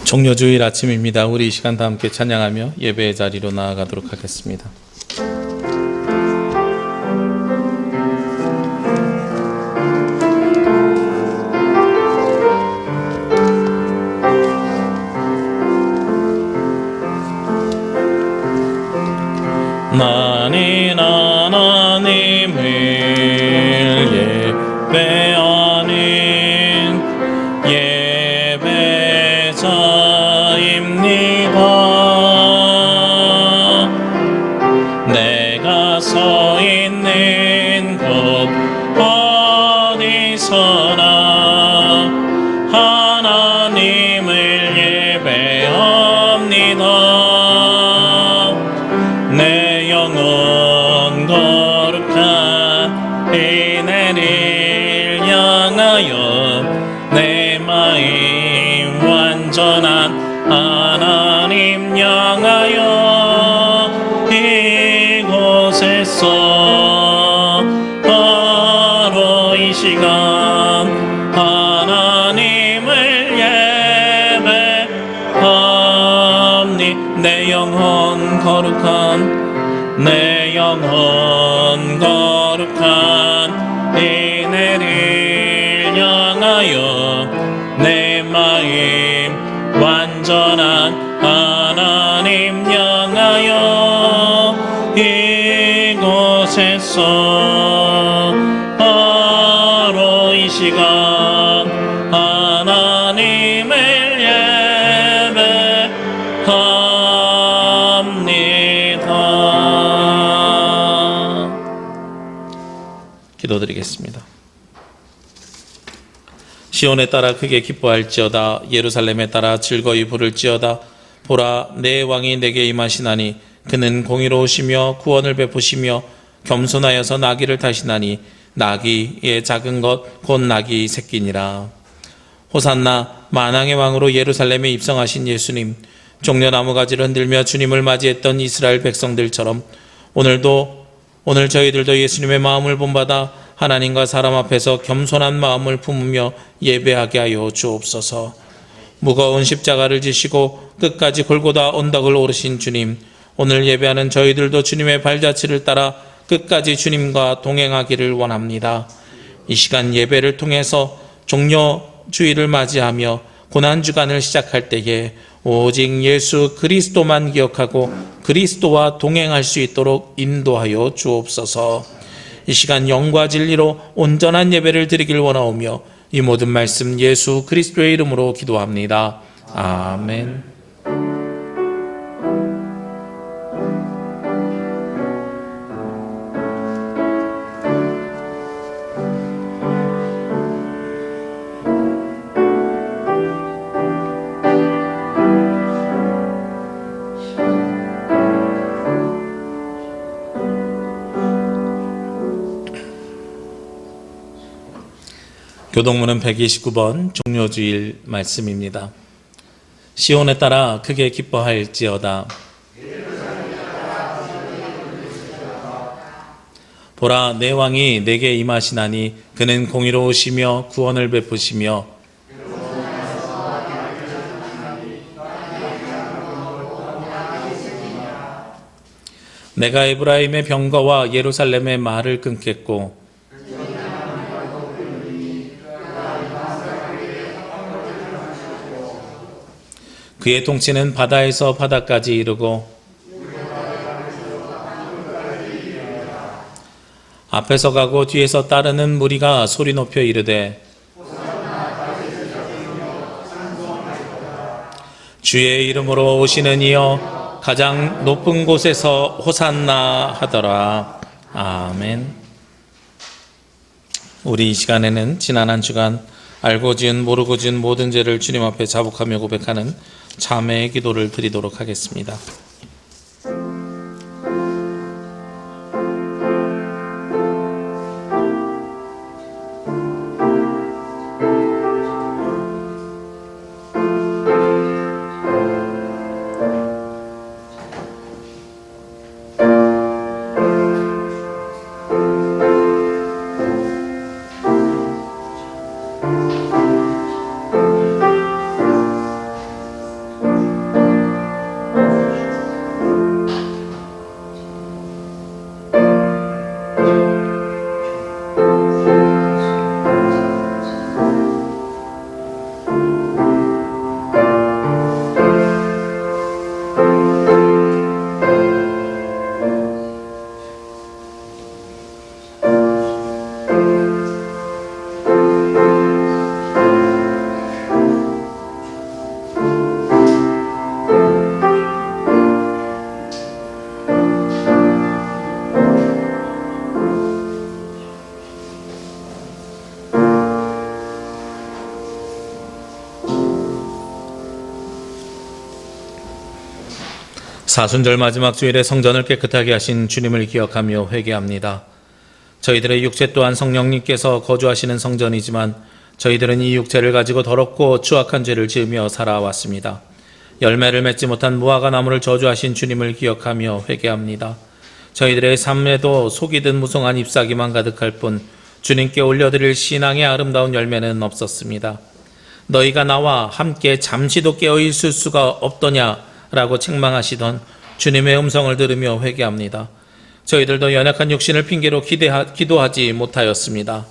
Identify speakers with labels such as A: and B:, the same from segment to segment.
A: 종료주일 아침입니다. 우리 이 시간 다 함께 찬양하며 예배의 자리로 나아가도록 하겠습니다. 나는 하나님을 예배하는 예배자입니다. 내가 서 있는 곳 어디서나 하나님을 예배합니다. 내 영혼 거룩한 은혜를 향하여 내 마음 완전한 하나님 향하여 이곳에서 바로 이 시간 하나님을 예배합니. 내 영혼 거룩한 은혜를 향하여 내 마음 완전한 하나님 향하여 이곳에서 바로 이 시간 하나님을 예배합니다. 기도드리겠습니다. 시온에 따라 크게 기뻐할지어다. 예루살렘에 따라 즐거이 부를지어다. 보라, 내 왕이 내게 임하시나니 그는 공의로우시며 구원을 베푸시며 겸손하여서 나귀를 타시나니 나귀의 작은 것 곧 나귀 새끼니라. 호산나, 만왕의 왕으로 예루살렘에 입성하신 예수님, 종려 나무가지를 흔들며 주님을 맞이했던 이스라엘 백성들처럼 오늘 저희들도 예수님의 마음을 본받아 하나님과 사람 앞에서 겸손한 마음을 품으며 예배하게 하여 주옵소서. 무거운 십자가를 지시고 끝까지 골고다 언덕을 오르신 주님, 오늘 예배하는 저희들도 주님의 발자취를 따라 끝까지 주님과 동행하기를 원합니다. 이 시간 예배를 통해서 종료주일을 맞이하며 고난주간을 시작할 때에 오직 예수 그리스도만 기억하고 그리스도와 동행할 수 있도록 인도하여 주옵소서. 이 시간 영과 진리로 온전한 예배를 드리길 원하오며 이 모든 말씀 예수 그리스도의 이름으로 기도합니다. 아멘. 교동문은 129번 종료주일 말씀입니다. 시온에 따라 크게 기뻐할지어다. 보라, 내 왕이 내게 임하시나니 그는 공의로우시며 구원을 베푸시며 내가 에브라임의 병거와 예루살렘의 말을 끊겠고 그의 통치는 바다에서 바다까지 이르고 앞에서 가고 뒤에서 따르는 무리가 소리 높여 이르되 주의 이름으로 오시는 이여 가장 높은 곳에서 호산나 하더라. 아멘. 우리 이 시간에는 지난 한 주간 알고 지은 모르고 지은 모든 죄를 주님 앞에 자복하며 고백하는 참회의 기도를 드리도록 하겠습니다. 사순절 마지막 주일에 성전을 깨끗하게 하신 주님을 기억하며 회개합니다. 저희들의 육체 또한 성령님께서 거주하시는 성전이지만 저희들은 이 육체를 가지고 더럽고 추악한 죄를 지으며 살아왔습니다. 열매를 맺지 못한 무화과 나무를 저주하신 주님을 기억하며 회개합니다. 저희들의 삶에도 속이 든 무성한 잎사귀만 가득할 뿐 주님께 올려드릴 신앙의 아름다운 열매는 없었습니다. 너희가 나와 함께 잠시도 깨어있을 수가 없더냐라고 책망하시던 주님의 음성을 들으며 회개합니다. 저희들도 연약한 육신을 핑계로 기도하지 못하였습니다.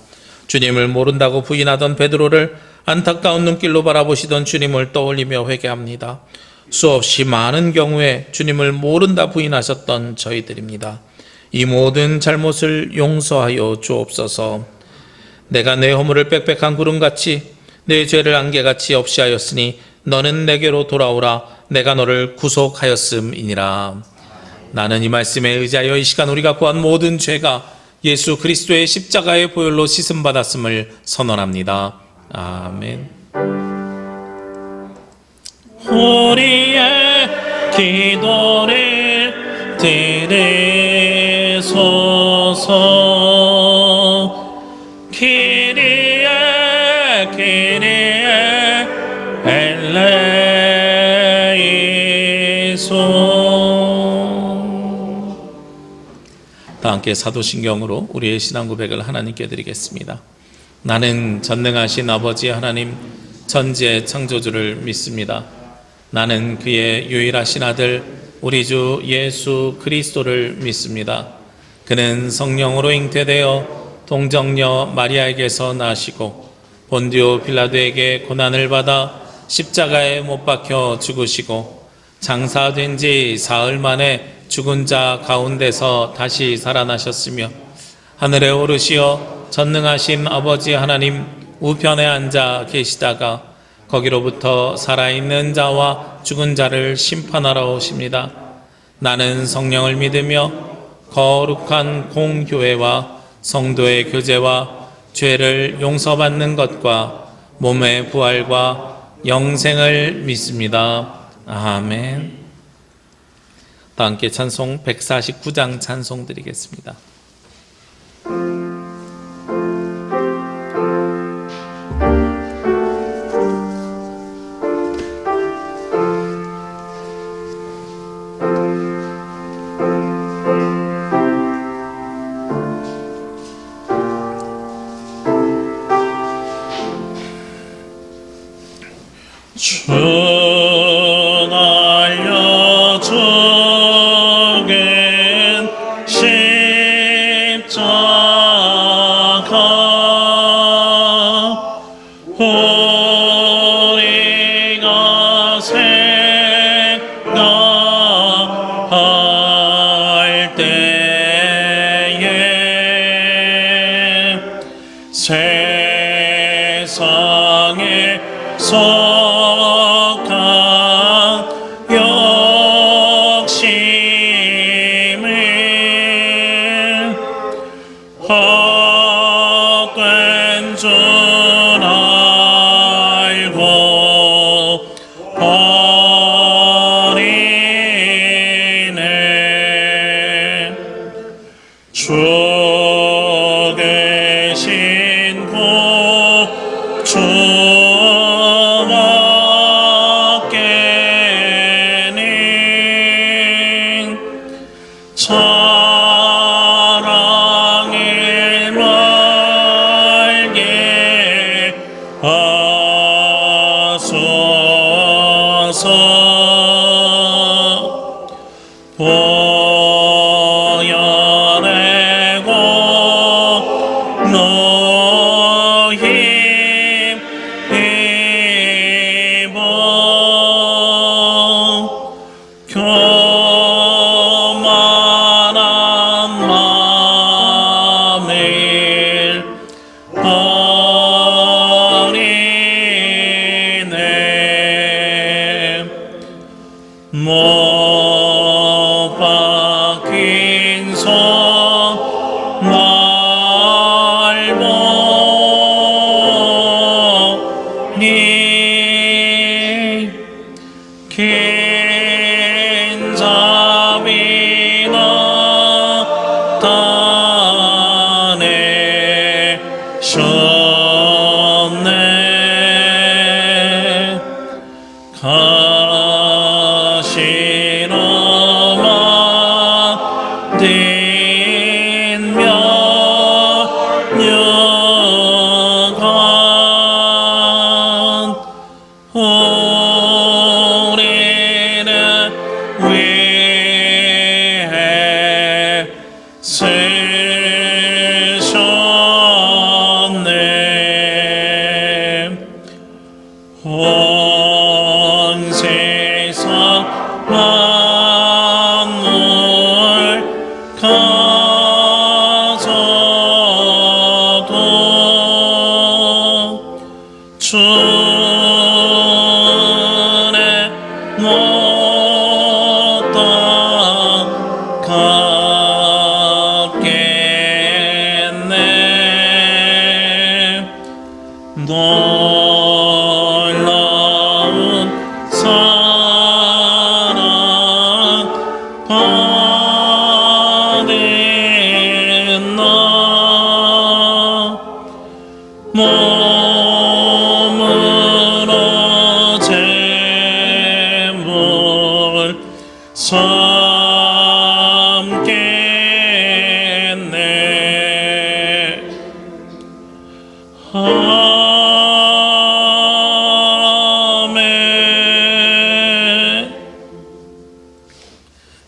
A: 주님을 모른다고 부인하던 베드로를 안타까운 눈길로 바라보시던 주님을 떠올리며 회개합니다. 수없이 많은 경우에 주님을 모른다 부인하셨던 저희들입니다. 이 모든 잘못을 용서하여 주옵소서. 내가 내 허물을 빽빽한 구름같이 내 죄를 안개같이 없이 하였으니 너는 내게로 돌아오라. 내가 너를 구속하였음이니라. 나는 이 말씀에 의지하여 이 시간 우리가 구한 모든 죄가 예수 그리스도의 십자가의 보혈로 씻음받았음을 선언합니다. 아멘. 우리의 기도를 들으소서. 키리에 키리에 엘레이소. 다 함께 사도신경으로 우리의 신앙 고백을 하나님께 드리겠습니다. 나는 전능하신 아버지 하나님 천지의 창조주를 믿습니다. 나는 그의 유일하신 아들 우리 주 예수 그리스도를 믿습니다. 그는 성령으로 잉태되어 동정녀 마리아에게서 나시고 본디오 빌라도에게 고난을 받아 십자가에 못 박혀 죽으시고 장사된 지 사흘 만에 죽은 자 가운데서 다시 살아나셨으며 하늘에 오르시어 전능하신 아버지 하나님 우편에 앉아 계시다가 거기로부터 살아있는 자와 죽은 자를 심판하러 오십니다. 나는 성령을 믿으며 거룩한 공교회와 성도의 교제와 죄를 용서받는 것과 몸의 부활과 영생을 믿습니다. 아멘. 다 함께 찬송 149장 찬송 드리겠습니다. 주 날려 죽은 십자가 우리가 생각할 때에 세상에 욕심을 헛된 줄 알고 버리네. 주 계신 구주 사랑을 말게 하소서. 보여내고 너희 입어 못 박힌 손 날보니 긴 자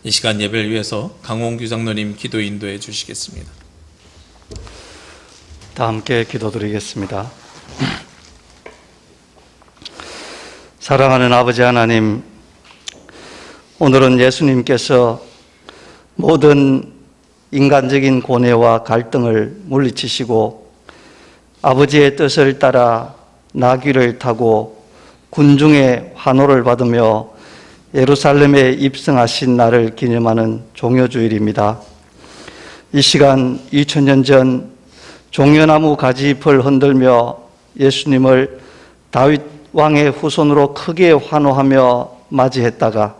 A: 이 시간 예배를 위해서 강홍규 장로님 기도 인도해 주시겠습니다.
B: 다 함께 기도드리겠습니다. 사랑하는 아버지 하나님, 오늘은 예수님께서 모든 인간적인 고뇌와 갈등을 물리치시고 아버지의 뜻을 따라 나귀를 타고 군중의 환호를 받으며 예루살렘에 입성하신 날을 기념하는 종려주일입니다. 이 시간 2000년 전 종려나무 가지잎을 흔들며 예수님을 다윗 왕의 후손으로 크게 환호하며 맞이했다가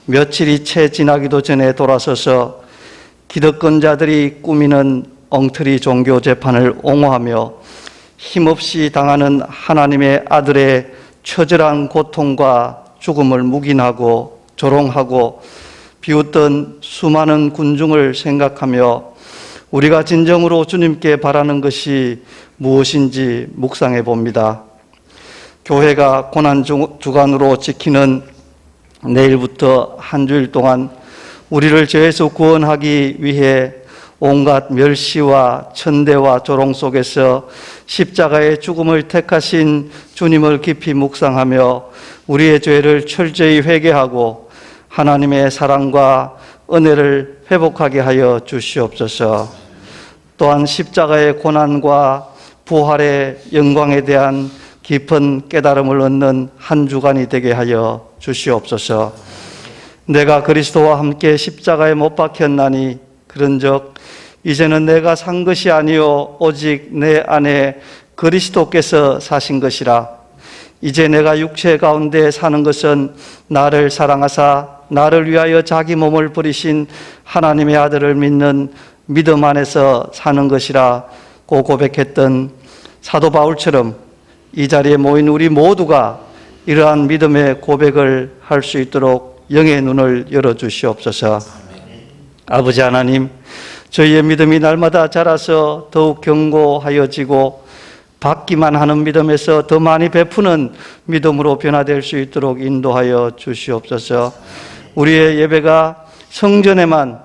B: 며칠이 채 지나기도 전에 돌아서서 기득권자들이 꾸미는 엉터리 종교 재판을 옹호하며 힘없이 당하는 하나님의 아들의 처절한 고통과 죽음을 묵인하고 조롱하고 비웃던 수많은 군중을 생각하며 우리가 진정으로 주님께 바라는 것이 무엇인지 묵상해 봅니다. 교회가 고난주간으로 지키는 내일부터 한 주일 동안 우리를 죄에서 구원하기 위해 온갖 멸시와 천대와 조롱 속에서 십자가의 죽음을 택하신 주님을 깊이 묵상하며 우리의 죄를 철저히 회개하고 하나님의 사랑과 은혜를 회복하게 하여 주시옵소서. 또한 십자가의 고난과 부활의 영광에 대한 깊은 깨달음을 얻는 한 주간이 되게 하여 주시옵소서. 내가 그리스도와 함께 십자가에 못 박혔나니 그런즉 이제는 내가 산 것이 아니요 오직 내 안에 그리스도께서 사신 것이라. 이제 내가 육체 가운데 사는 것은 나를 사랑하사 나를 위하여 자기 몸을 버리신 하나님의 아들을 믿는 믿음 안에서 사는 것이라 고 고백했던 사도 바울처럼 이 자리에 모인 우리 모두가 이러한 믿음의 고백을 할 수 있도록 영의 눈을 열어주시옵소서. 아버지 하나님, 저희의 믿음이 날마다 자라서 더욱 견고하여지고 받기만 하는 믿음에서 더 많이 베푸는 믿음으로 변화될 수 있도록 인도하여 주시옵소서. 우리의 예배가 성전에만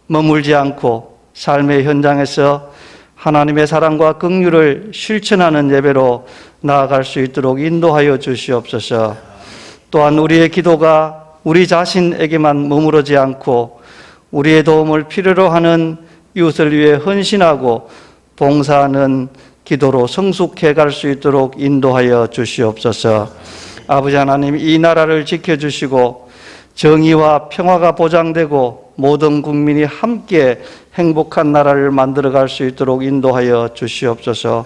B: 머물지 않고 삶의 현장에서 하나님의 사랑과 긍휼을 실천하는 예배로 나아갈 수 있도록 인도하여 주시옵소서. 또한 우리의 기도가 우리 자신에게만 머무르지 않고 우리의 도움을 필요로 하는 이웃을 위해 헌신하고 봉사하는 기도로 성숙해 갈 수 있도록 인도하여 주시옵소서. 아버지 하나님, 이 나라를 지켜주시고 정의와 평화가 보장되고 모든 국민이 함께 행복한 나라를 만들어 갈 수 있도록 인도하여 주시옵소서.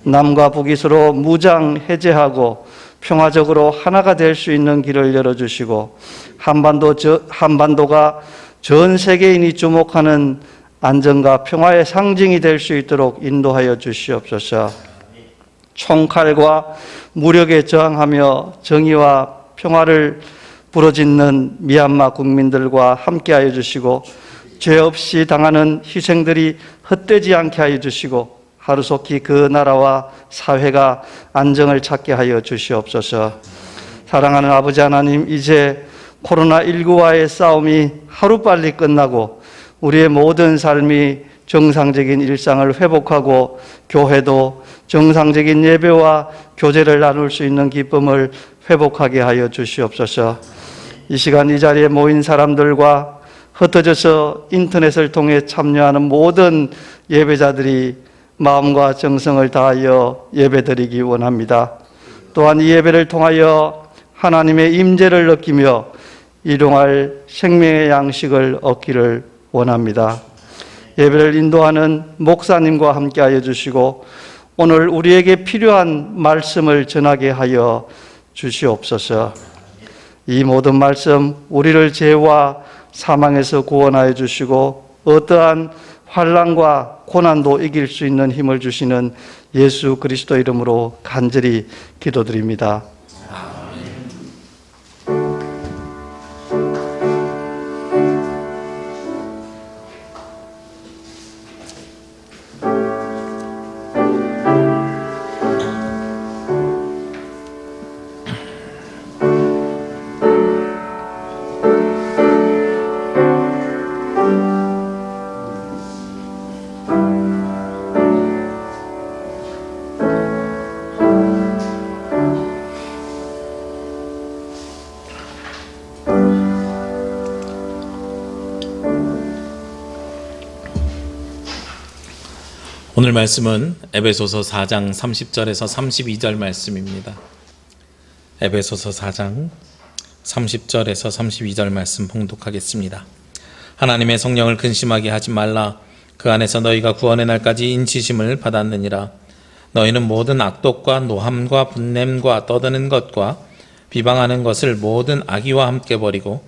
B: 남과 북이 서로 무장 해제하고 평화적으로 하나가 될 수 있는 길을 열어주시고 한반도가 전 세계인이 주목하는 안정과 평화의 상징이 될 수 있도록 인도하여 주시옵소서. 총칼과 무력에 저항하며 정의와 평화를 부르짖는 미얀마 국민들과 함께하여 주시고 죄 없이 당하는 희생들이 헛되지 않게 하여 주시고 하루속히 그 나라와 사회가 안정을 찾게 하여 주시옵소서. 사랑하는 아버지 하나님, 이제 코로나19와의 싸움이 하루빨리 끝나고 우리의 모든 삶이 정상적인 일상을 회복하고 교회도 정상적인 예배와 교제를 나눌 수 있는 기쁨을 회복하게 하여 주시옵소서. 이 시간 이 자리에 모인 사람들과 흩어져서 인터넷을 통해 참여하는 모든 예배자들이 마음과 정성을 다하여 예배드리기 원합니다. 또한 이 예배를 통하여 하나님의 임재를 느끼며 일용할 생명의 양식을 얻기를 원합니다. 예배를 인도하는 목사님과 함께하여 주시고 오늘 우리에게 필요한 말씀을 전하게 하여 주시옵소서. 이 모든 말씀 우리를 죄와 사망에서 구원하여 주시고 어떠한 환난과 고난도 이길 수 있는 힘을 주시는 예수 그리스도 이름으로 간절히 기도드립니다.
A: 오늘 말씀은 에베소서 4장 30절에서 32절 말씀입니다. 에베소서 4장 30절에서 32절 말씀 봉독하겠습니다. 하나님의 성령을 근심하게 하지 말라. 그 안에서 너희가 구원의 날까지 인치심을 받았느니라. 너희는 모든 악독과 노함과 분냄과 떠드는 것과 비방하는 것을 모든 악의와 함께 버리고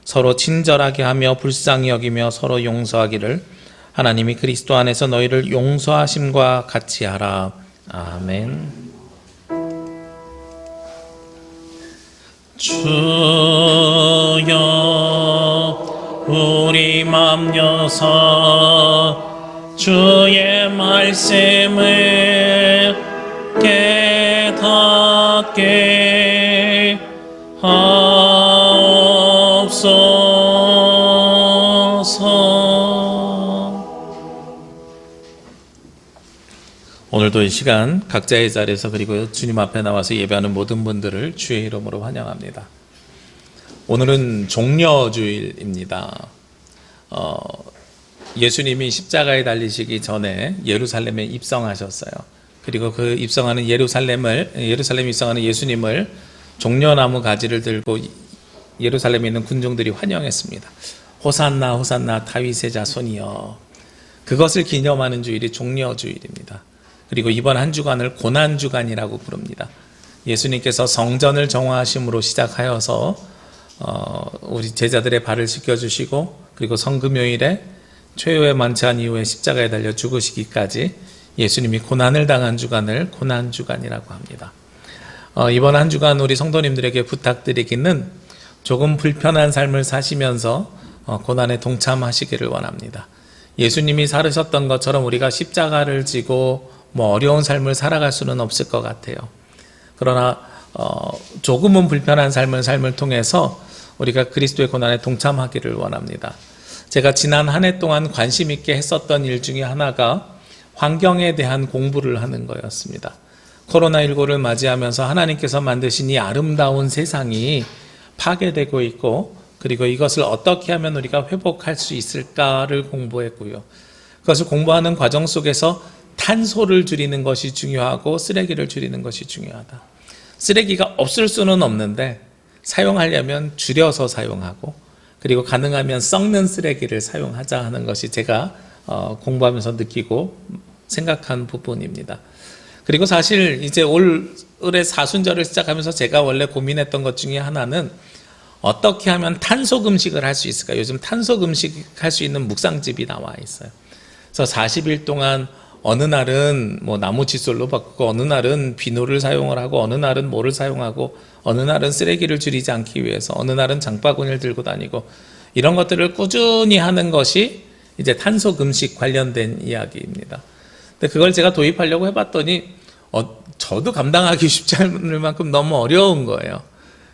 A: 서로 친절하게 하며 불쌍히 여기며 서로 용서하기를 하나님이 그리스도 안에서 너희를 용서하심과 같이 하라. 아멘. 주여 우리 맘 여서 주의 말씀을 깨닫게 하옵소서. 오늘도 이 시간 각자의 자리에서 그리고 주님 앞에 나와서 예배하는 모든 분들을 주의 이름으로 환영합니다. 오늘은 종려주일입니다. 예수님이 십자가에 달리시기 전에 예루살렘에 입성하셨어요. 그리고 그 입성하는 예루살렘에 입성하는 예수님을 종려나무 가지를 들고 예루살렘에 있는 군중들이 환영했습니다. 호산나 호산나 다윗의 자손이여. 그것을 기념하는 주일이 종려주일입니다. 그리고 이번 한 주간을 고난주간이라고 부릅니다. 예수님께서 성전을 정화하심으로 시작하여서 우리 제자들의 발을 씻겨주시고 그리고 성금요일에 최후의 만찬 이후에 십자가에 달려 죽으시기까지 예수님이 고난을 당한 주간을 고난주간이라고 합니다. 이번 한 주간 우리 성도님들에게 부탁드리기는 조금 불편한 삶을 사시면서 고난에 동참하시기를 원합니다. 예수님이 살으셨던 것처럼 우리가 십자가를 지고 어려운 삶을 살아갈 수는 없을 것 같아요. 그러나 조금은 불편한 삶을 통해서 우리가 그리스도의 고난에 동참하기를 원합니다. 제가 지난 한 해 동안 관심 있게 했었던 일 중에 하나가 환경에 대한 공부를 하는 거였습니다. 코로나19를 맞이하면서 하나님께서 만드신 이 아름다운 세상이 파괴되고 있고 그리고 이것을 어떻게 하면 우리가 회복할 수 있을까를 공부했고요. 그것을 공부하는 과정 속에서 탄소를 줄이는 것이 중요하고 쓰레기를 줄이는 것이 중요하다. 쓰레기가 없을 수는 없는데 사용하려면 줄여서 사용하고 그리고 가능하면 썩는 쓰레기를 사용하자 하는 것이 제가 공부하면서 느끼고 생각한 부분입니다. 그리고 사실 이제 올해 사순절을 시작하면서 제가 원래 고민했던 것 중에 하나는 어떻게 하면 탄소 금식을 할 수 있을까? 요즘 탄소 금식 할 수 있는 묵상집이 나와 있어요. 그래서 40일 동안 어느 날은 뭐 나무 칫솔로 바꾸고 어느 날은 비누를 사용을 하고 어느 날은 뭐를 사용하고 어느 날은 쓰레기를 줄이지 않기 위해서 어느 날은 장바구니를 들고 다니고 이런 것들을 꾸준히 하는 것이 이제 탄소 금식 관련된 이야기입니다. 근데 그걸 제가 도입하려고 해봤더니 저도 감당하기 쉽지 않을 만큼 너무 어려운 거예요.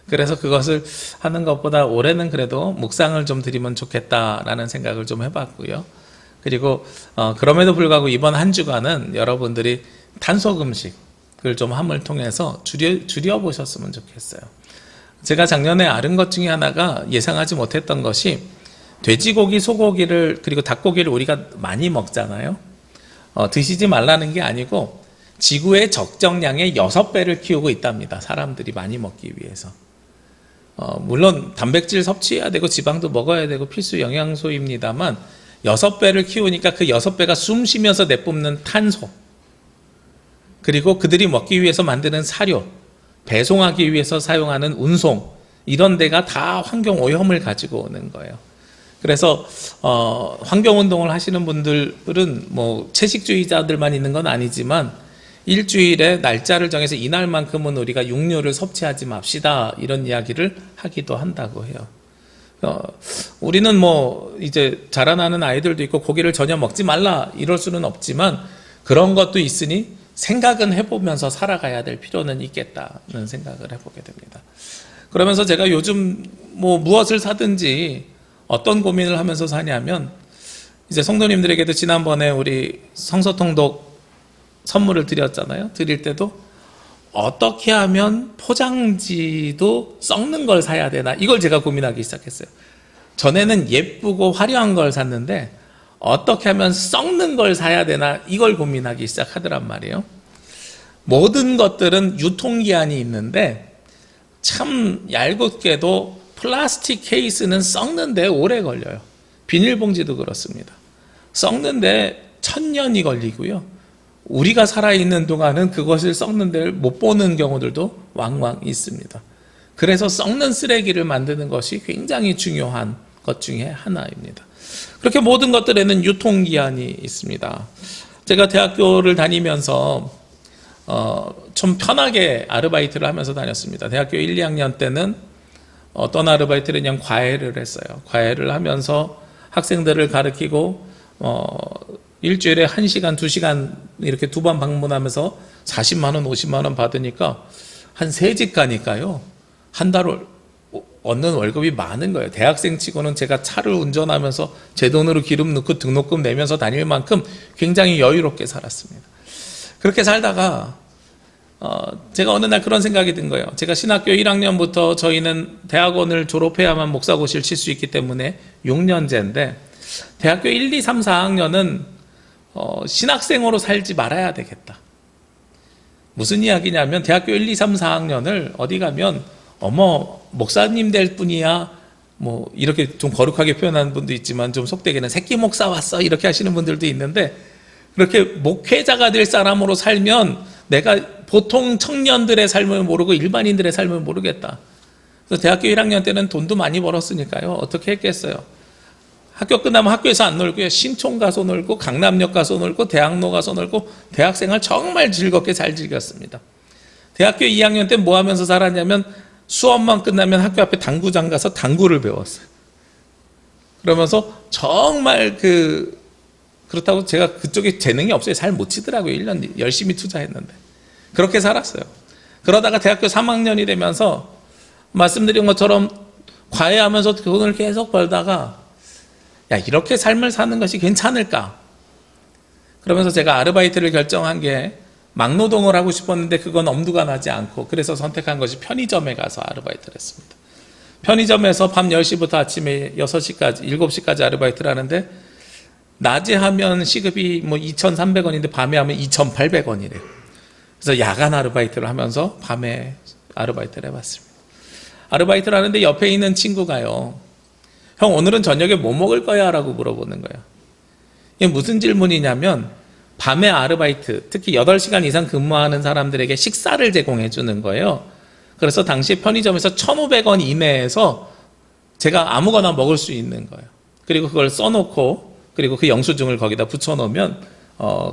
A: 그래서 그것을 하는 것보다 올해는 그래도 묵상을 좀 드리면 좋겠다라는 생각을 좀 해봤고요. 그리고 그럼에도 불구하고 이번 한 주간은 여러분들이 탄소 금식을 좀 함을 통해서 줄여보셨으면 좋겠어요. 제가 작년에 앓은 것 중에 하나가 예상하지 못했던 것이 돼지고기, 소고기를 그리고 닭고기를 우리가 많이 먹잖아요. 드시지 말라는 게 아니고 지구의 적정량의 6배를 키우고 있답니다. 사람들이 많이 먹기 위해서. 물론 단백질 섭취해야 되고 지방도 먹어야 되고 필수 영양소입니다만 6배를 키우니까 그 6배가 숨 쉬면서 내뿜는 탄소, 그리고 그들이 먹기 위해서 만드는 사료, 배송하기 위해서 사용하는 운송, 이런 데가 다 환경 오염을 가지고 오는 거예요. 그래서 환경운동을 하시는 분들은 뭐 채식주의자들만 있는 건 아니지만 일주일에 날짜를 정해서 이날만큼은 우리가 육류를 섭취하지 맙시다, 이런 이야기를 하기도 한다고 해요. 우리는 뭐 이제 자라나는 아이들도 있고 고기를 전혀 먹지 말라 이럴 수는 없지만 그런 것도 있으니 생각은 해보면서 살아가야 될 필요는 있겠다는 생각을 해보게 됩니다. 그러면서 제가 요즘 뭐 무엇을 사든지 어떤 고민을 하면서 사냐면, 이제 성도님들에게도 지난번에 우리 성서통독 선물을 드렸잖아요. 드릴 때도 어떻게 하면 포장지도 썩는 걸 사야 되나, 이걸 제가 고민하기 시작했어요. 전에는 예쁘고 화려한 걸 샀는데 어떻게 하면 썩는 걸 사야 되나, 이걸 고민하기 시작하더란 말이에요. 모든 것들은 유통기한이 있는데 참 얄궂게도 플라스틱 케이스는 썩는데 오래 걸려요. 비닐봉지도 그렇습니다. 썩는데 1000년이 걸리고요. 우리가 살아있는 동안은 그것을 썩는 데를 못 보는 경우들도 왕왕 있습니다. 그래서 썩는 쓰레기를 만드는 것이 굉장히 중요한 것 중에 하나입니다. 그렇게 모든 것들에는 유통기한이 있습니다. 제가 대학교를 다니면서 좀 편하게 아르바이트를 하면서 다녔습니다. 대학교 1, 2학년 때는 어떤 아르바이트를 그냥 과외를 했어요. 과외를 하면서 학생들을 가르치고 일주일에 1시간, 2시간 이렇게 2번 방문하면서 40만 원, 50만 원 받으니까 한 3집 가니까요. 한 달 얻는 월급이 많은 거예요. 대학생 치고는 제가 차를 운전하면서 제 돈으로 기름 넣고 등록금 내면서 다닐 만큼 굉장히 여유롭게 살았습니다. 그렇게 살다가 제가 어느 날 그런 생각이 든 거예요. 제가 신학교 1학년부터 저희는 대학원을 졸업해야만 목사고시를 칠 수 있기 때문에 6년제인데 대학교 1, 2, 3, 4학년은 신학생으로 살지 말아야 되겠다. 무슨 이야기냐면 대학교 1, 2, 3, 4학년을 어디 가면 목사님 될 뿐이야, 뭐 이렇게 좀 거룩하게 표현하는 분도 있지만 좀 속되게는 새끼 목사 왔어 이렇게 하시는 분들도 있는데, 그렇게 목회자가 될 사람으로 살면 내가 보통 청년들의 삶을 모르고 일반인들의 삶을 모르겠다. 그래서 대학교 1학년 때는 돈도 많이 벌었으니까요. 어떻게 했겠어요? 학교 끝나면 학교에서 안 놀고요. 신촌 가서 놀고 강남역 가서 놀고 대학로 가서 놀고 대학생활 정말 즐겁게 잘 즐겼습니다. 대학교 2학년 때 뭐 하면서 살았냐면 수업만 끝나면 학교 앞에 당구장 가서 당구를 배웠어요. 그러면서 정말 그렇다고 제가 그쪽에 재능이 없어요. 잘 못 치더라고요. 1년 열심히 투자했는데. 그렇게 살았어요. 그러다가 대학교 3학년이 되면서 말씀드린 것처럼 과외하면서 돈을 계속 벌다가 야, 이렇게 삶을 사는 것이 괜찮을까? 그러면서 제가 아르바이트를 결정한 게 막노동을 하고 싶었는데 그건 엄두가 나지 않고, 그래서 선택한 것이 편의점에 가서 아르바이트를 했습니다. 편의점에서 밤 10시부터 아침에 6시까지, 7시까지 아르바이트를 하는데 낮에 하면 시급이 뭐 2,300원인데 밤에 하면 2,800원이래요. 그래서 야간 아르바이트를 하면서 밤에 아르바이트를 해봤습니다. 아르바이트를 하는데 옆에 있는 친구가요, 형 오늘은 저녁에 뭐 먹을 거야? 라고 물어보는 거예요. 이게 무슨 질문이냐면 밤에 아르바이트, 특히 8시간 이상 근무하는 사람들에게 식사를 제공해 주는 거예요. 그래서 당시 편의점에서 1,500원 이내에서 제가 아무거나 먹을 수 있는 거예요. 그리고 그걸 써놓고 그리고 그 영수증을 거기다 붙여놓으면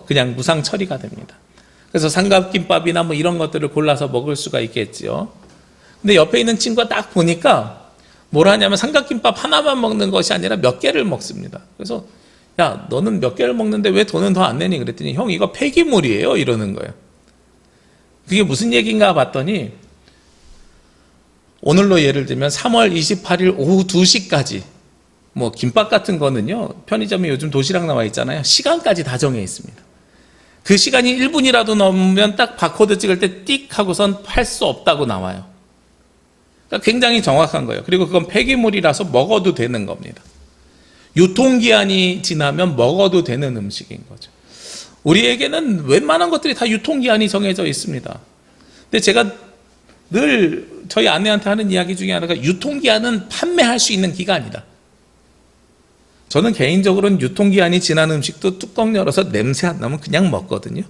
A: 그냥 무상 처리가 됩니다. 그래서 삼각김밥이나 뭐 이런 것들을 골라서 먹을 수가 있겠죠. 근데 옆에 있는 친구가 딱 보니까 뭘 하냐면 삼각김밥 하나만 먹는 것이 아니라 몇 개를 먹습니다. 그래서 야, 너는 몇 개를 먹는데 왜 돈은 더 안 내니? 그랬더니 형, 이거 폐기물이에요. 이러는 거예요. 그게 무슨 얘기인가 봤더니 오늘로 예를 들면 3월 28일 오후 2시까지 뭐 김밥 같은 거는요, 편의점에 요즘 도시락 나와 있잖아요. 시간까지 다 정해 있습니다. 그 시간이 1분이라도 넘으면 딱 바코드 찍을 때 띡 하고선 팔 수 없다고 나와요. 그러니까 굉장히 정확한 거예요. 그리고 그건 폐기물이라서 먹어도 되는 겁니다. 유통기한이 지나면 먹어도 되는 음식인 거죠. 우리에게는 웬만한 것들이 다 유통기한이 정해져 있습니다. 근데 제가 늘 저희 아내한테 하는 이야기 중에 하나가 유통기한은 판매할 수 있는 기간이다. 저는 개인적으로는 유통기한이 지난 음식도 뚜껑 열어서 냄새 안 나면 그냥 먹거든요.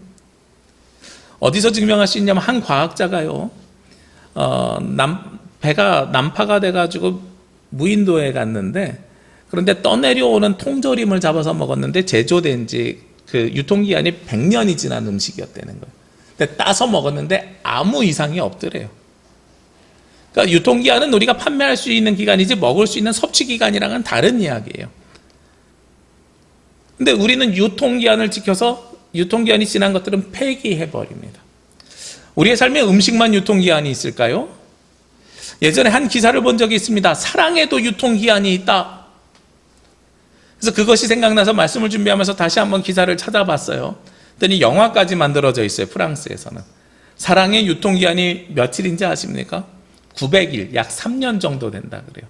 A: 어디서 증명할 수 있냐면 한 과학자가요, 배가 난파가 돼가지고 무인도에 갔는데, 그런데 떠내려오는 통조림을 잡아서 먹었는데 제조된 지 그 유통기한이 100년이 지난 음식이었다는 거예요. 근데 따서 먹었는데 아무 이상이 없더래요. 그러니까 유통기한은 우리가 판매할 수 있는 기간이지 먹을 수 있는 섭취 기간이랑은 다른 이야기예요. 근데 우리는 유통기한을 지켜서 유통기한이 지난 것들은 폐기해버립니다. 우리의 삶에 음식만 유통기한이 있을까요? 예전에 한 기사를 본 적이 있습니다. 사랑에도 유통기한이 있다. 그래서 그것이 생각나서 말씀을 준비하면서 다시 한번 기사를 찾아봤어요. 그랬더니 영화까지 만들어져 있어요. 프랑스에서는. 사랑의 유통기한이 며칠인지 아십니까? 900일, 약 3년 정도 된다 그래요.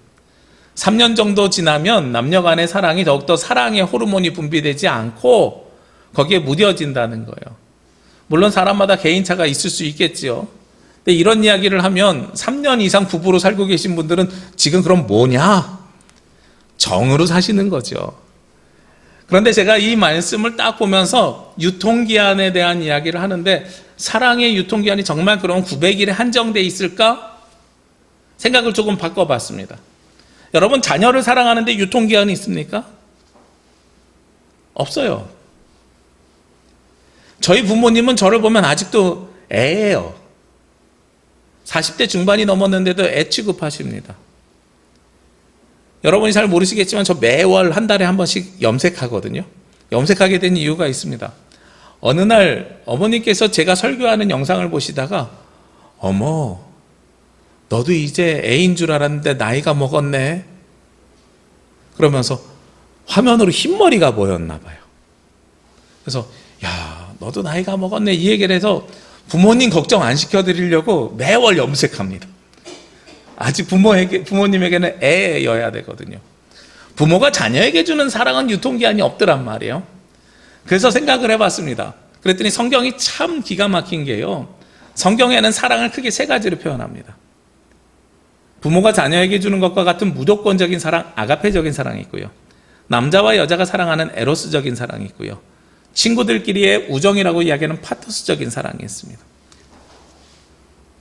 A: 3년 정도 지나면 남녀 간의 사랑이 더욱더 사랑의 호르몬이 분비되지 않고 거기에 무뎌진다는 거예요. 물론 사람마다 개인차가 있을 수 있겠지요. 근데 이런 이야기를 하면 3년 이상 부부로 살고 계신 분들은 지금 그럼 뭐냐? 정으로 사시는 거죠. 그런데 제가 이 말씀을 딱 보면서 유통기한에 대한 이야기를 하는데, 사랑의 유통기한이 정말 그럼 900일에 한정돼 있을까? 생각을 조금 바꿔봤습니다. 여러분, 자녀를 사랑하는데 유통기한이 있습니까? 없어요. 저희 부모님은 저를 보면 아직도 애예요. 40대 중반이 넘었는데도 애 취급하십니다. 여러분이 잘 모르시겠지만 저 매월 한 달에 한 번씩 염색하거든요. 염색하게 된 이유가 있습니다. 어느 날 어머니께서 제가 설교하는 영상을 보시다가, 어머, 너도 이제 애인 줄 알았는데 나이가 먹었네. 그러면서 화면으로 흰머리가 보였나 봐요. 그래서 야, 너도 나이가 먹었네, 이 얘기를 해서 부모님 걱정 안 시켜드리려고 매월 염색합니다. 아직 부모님에게는 애여야 되거든요. 부모가 자녀에게 주는 사랑은 유통기한이 없더란 말이에요. 그래서 생각을 해봤습니다. 그랬더니 성경이 참 기가 막힌 게요, 성경에는 사랑을 크게 세 가지로 표현합니다. 부모가 자녀에게 주는 것과 같은 무조건적인 사랑, 아가페적인 사랑이 있고요, 남자와 여자가 사랑하는 에로스적인 사랑이 있고요, 친구들끼리의 우정이라고 이야기하는 파토스적인 사랑이 있습니다.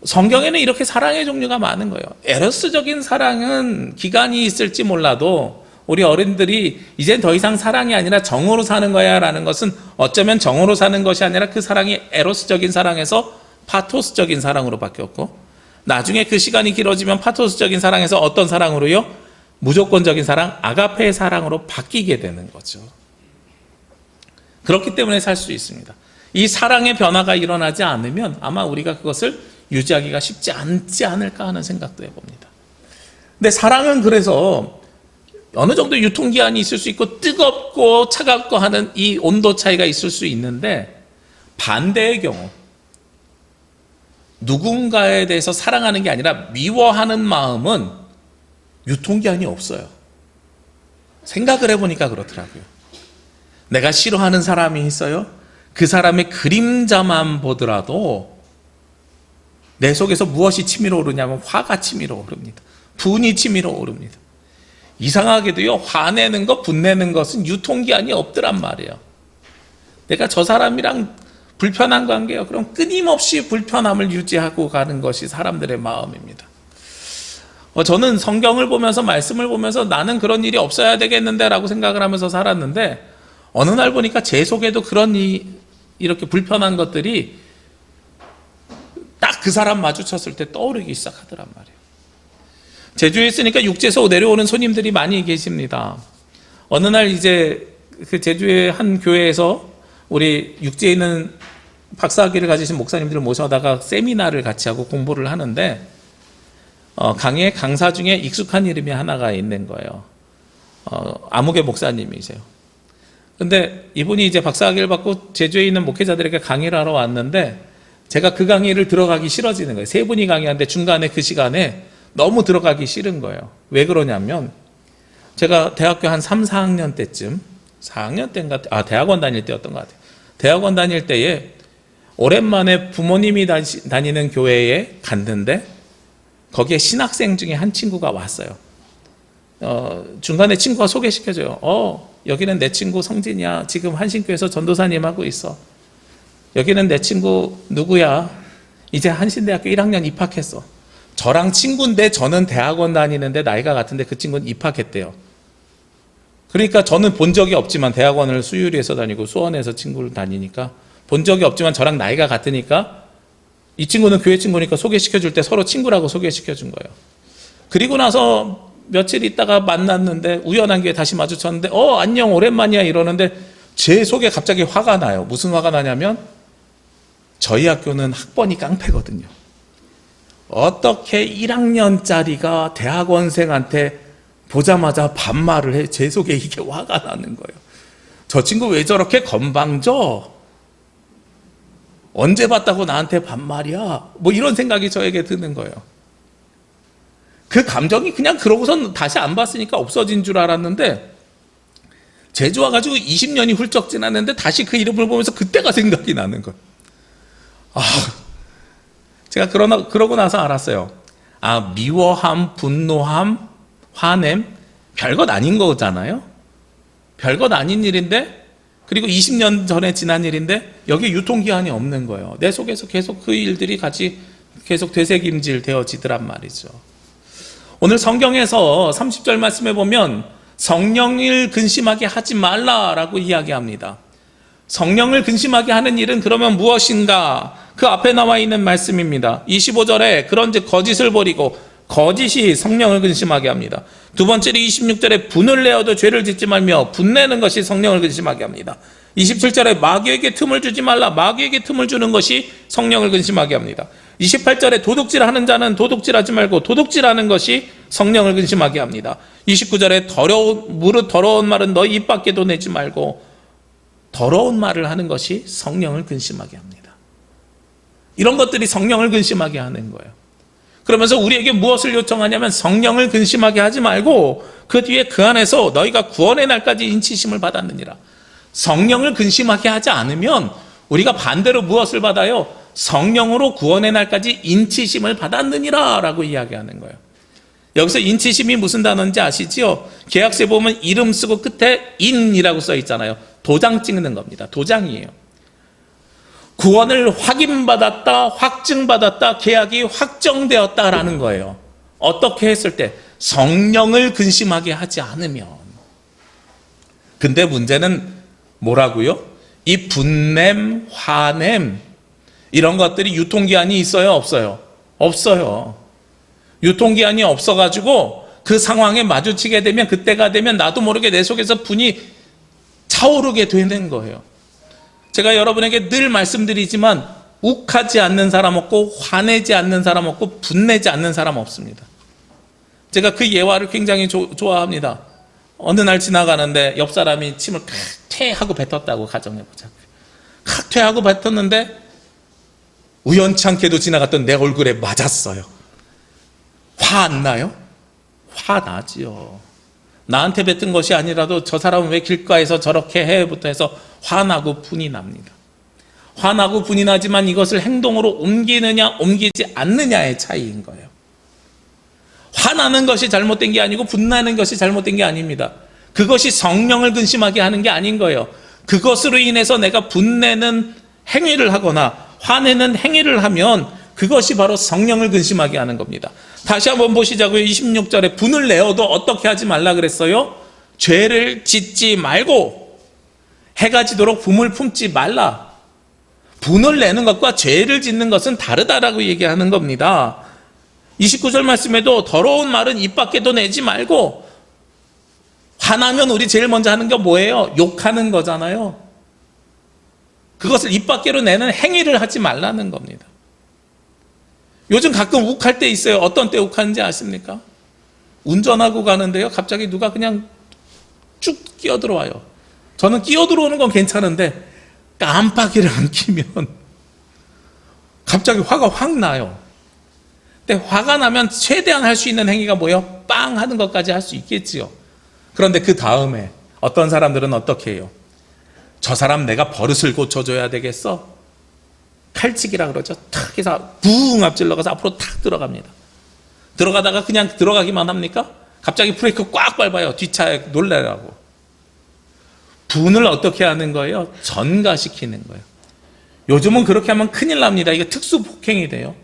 A: 성경에는 이렇게 사랑의 종류가 많은 거예요. 에로스적인 사랑은 기간이 있을지 몰라도 우리 어른들이 이젠 더 이상 사랑이 아니라 정으로 사는 거야 라는 것은 어쩌면 정으로 사는 것이 아니라 그 사랑이 에로스적인 사랑에서 파토스적인 사랑으로 바뀌었고, 나중에 그 시간이 길어지면 파토스적인 사랑에서 어떤 사랑으로요? 무조건적인 사랑, 아가페의 사랑으로 바뀌게 되는 거죠. 그렇기 때문에 살 수 있습니다. 이 사랑의 변화가 일어나지 않으면 아마 우리가 그것을 유지하기가 쉽지 않지 않을까 하는 생각도 해봅니다. 근데 사랑은 그래서 어느 정도 유통기한이 있을 수 있고 뜨겁고 차갑고 하는 이 온도 차이가 있을 수 있는데, 반대의 경우 누군가에 대해서 사랑하는 게 아니라 미워하는 마음은 유통기한이 없어요. 생각을 해보니까 그렇더라고요. 내가 싫어하는 사람이 있어요. 그 사람의 그림자만 보더라도 내 속에서 무엇이 치밀어 오르냐면 화가 치밀어 오릅니다. 분이 치밀어 오릅니다. 이상하게도요, 화내는 것, 분내는 것은 유통기한이 없더란 말이에요. 내가 저 사람이랑 불편한 관계예요. 그럼 끊임없이 불편함을 유지하고 가는 것이 사람들의 마음입니다. 저는 성경을 보면서, 말씀을 보면서 나는 그런 일이 없어야 되겠는데 라고 생각을 하면서 살았는데, 어느 날 보니까 제 속에도 그런 이렇게 불편한 것들이 딱 그 사람 마주쳤을 때 떠오르기 시작하더란 말이에요. 제주에 있으니까 육지에서 내려오는 손님들이 많이 계십니다. 어느 날 이제 그 제주의 한 교회에서 우리 육지에 있는 박사학위를 가지신 목사님들을 모셔다가 세미나를 같이 하고 공부를 하는데 강의 강사 중에 익숙한 이름이 하나가 있는 거예요. 아무개 목사님이세요. 근데 이분이 이제 박사학위를 받고 제주에 있는 목회자들에게 강의를 하러 왔는데 제가 그 강의를 들어가기 싫어지는 거예요. 세 분이 강의하는데 중간에 그 시간에 너무 들어가기 싫은 거예요. 왜 그러냐면 제가 대학교 한 3, 4학년 때쯤 4학년 때인가 대학원 다닐 때였던 것 같아요. 대학원 다닐 때에 오랜만에 부모님이 다니는 교회에 갔는데 거기에 신학생 중에 한 친구가 왔어요. 중간에 친구가 소개시켜줘요. 여기는 내 친구 성진이야. 지금 한신교에서 전도사님 하고 있어. 여기는 내 친구 누구야. 이제 한신대학교 1학년 입학했어. 저랑 친구인데 저는 대학원 다니는데 나이가 같은데 그 친구는 입학했대요. 그러니까 저는 본 적이 없지만 대학원을 수유리에서 다니고 수원에서 친구를 다니니까 본 적이 없지만 저랑 나이가 같으니까 이 친구는 교회 친구니까 소개시켜줄 때 서로 친구라고 소개시켜준 거예요. 그리고 나서 며칠 있다가 만났는데 우연한 기회에 다시 마주쳤는데 안녕 오랜만이야 이러는데 제 속에 갑자기 화가 나요. 무슨 화가 나냐면 저희 학교는 학번이 깡패거든요. 어떻게 1학년짜리가 대학원생한테 보자마자 반말을 해. 제 속에 이게 화가 나는 거예요. 저 친구 왜 저렇게 건방져? 언제 봤다고 나한테 반말이야? 뭐 이런 생각이 저에게 드는 거예요. 그 감정이 그냥 그러고선 다시 안 봤으니까 없어진 줄 알았는데 제주 와가지고 20년이 훌쩍 지났는데 다시 그 이름을 보면서 그때가 생각이 나는 거예요. 제가 그러고 나서 알았어요. 미워함, 분노함, 화냄, 별것 아닌 거잖아요. 별것 아닌 일인데, 그리고 20년 전에 지난 일인데 여기에 유통기한이 없는 거예요. 내 속에서 계속 그 일들이 같이 계속 되새김질 되어지더란 말이죠. 오늘 성경에서 30절 말씀에 보면 성령을 근심하게 하지 말라라고 이야기합니다. 성령을 근심하게 하는 일은 그러면 무엇인가? 그 앞에 나와 있는 말씀입니다. 25절에 그런즉 거짓을 버리고 거짓이 성령을 근심하게 합니다. 두 번째로 26절에 분을 내어도 죄를 짓지 말며 분내는 것이 성령을 근심하게 합니다. 27절에 마귀에게 틈을 주지 말라. 마귀에게 틈을 주는 것이 성령을 근심하게 합니다. 28절에 도둑질하는 자는 도둑질하지 말고 도둑질하는 것이 성령을 근심하게 합니다. 29절에 무릇 더러운 말은 너희 입 밖에도 내지 말고 더러운 말을 하는 것이 성령을 근심하게 합니다. 이런 것들이 성령을 근심하게 하는 거예요. 그러면서 우리에게 무엇을 요청하냐면 성령을 근심하게 하지 말고 그 뒤에 그 안에서 너희가 구원의 날까지 인치심을 받았느니라. 성령을 근심하게 하지 않으면 우리가 반대로 무엇을 받아요? 성령으로 구원의 날까지 인치심을 받았느니라 라고 이야기하는 거예요. 여기서 인치심이 무슨 단어인지 아시죠? 계약서에 보면 이름 쓰고 끝에 인이라고 써 있잖아요. 도장 찍는 겁니다. 도장이에요. 구원을 확인받았다, 확증받았다, 계약이 확정되었다라는 거예요. 어떻게 했을 때? 성령을 근심하게 하지 않으면. 근데 문제는 뭐라고요? 이 분냄, 화냄 이런 것들이 유통기한이 있어요? 없어요? 없어요. 유통기한이 없어가지고 그 상황에 마주치게 되면 그때가 되면 나도 모르게 내 속에서 분이 차오르게 되는 거예요. 제가 여러분에게 늘 말씀드리지만 욱하지 않는 사람 없고 화내지 않는 사람 없고 분내지 않는 사람 없습니다. 제가 그 예화를 굉장히 좋아합니다. 어느 날 지나가는데 옆 사람이 침을 칵퇴하고 뱉었다고 가정해보자고요. 칵퇴하고 뱉었는데 우연치 않게도 지나갔던 내 얼굴에 맞았어요. 화 안 나요? 화 나지요. 나한테 뱉은 것이 아니라도 저 사람은 왜 길가에서 저렇게 해부터 해서 화나고 분이 납니다. 화나고 분이 나지만 이것을 행동으로 옮기느냐 옮기지 않느냐의 차이인 거예요. 화나는 것이 잘못된 게 아니고 분나는 것이 잘못된 게 아닙니다. 그것이 성령을 근심하게 하는 게 아닌 거예요. 그것으로 인해서 내가 분내는 행위를 하거나 화내는 행위를 하면 그것이 바로 성령을 근심하게 하는 겁니다. 다시 한번 보시자고요. 26절에 분을 내어도 어떻게 하지 말라 그랬어요? 죄를 짓지 말고 해가 지도록 분을 품지 말라. 분을 내는 것과 죄를 짓는 것은 다르다라고 얘기하는 겁니다. 29절 말씀에도 더러운 말은 입 밖에도 내지 말고, 화나면 우리 제일 먼저 하는 게 뭐예요? 욕하는 거잖아요. 그것을 입 밖으로 내는 행위를 하지 말라는 겁니다. 요즘 가끔 욱할 때 있어요. 어떤 때 욱하는지 아십니까? 운전하고 가는데요, 갑자기 누가 그냥 쭉 끼어들어와요. 저는 끼어들어오는 건 괜찮은데 깜빡이를 안 켜면 갑자기 화가 확 나요. 근데 화가 나면 최대한 할 수 있는 행위가 뭐예요? 빵 하는 것까지 할 수 있겠지요. 그런데 그 다음에 어떤 사람들은 어떻게 해요? 저 사람 내가 버릇을 고쳐줘야 되겠어? 칼치기라 그러죠. 탁 해서 붕 앞질러가서 앞으로 탁 들어갑니다. 들어가다가 그냥 들어가기만 합니까? 갑자기 브레이크 꽉 밟아요. 뒷차에 놀래라고. 분을 어떻게 하는 거예요? 전가시키는 거예요. 요즘은 그렇게 하면 큰일 납니다. 이게 특수 폭행이 돼요.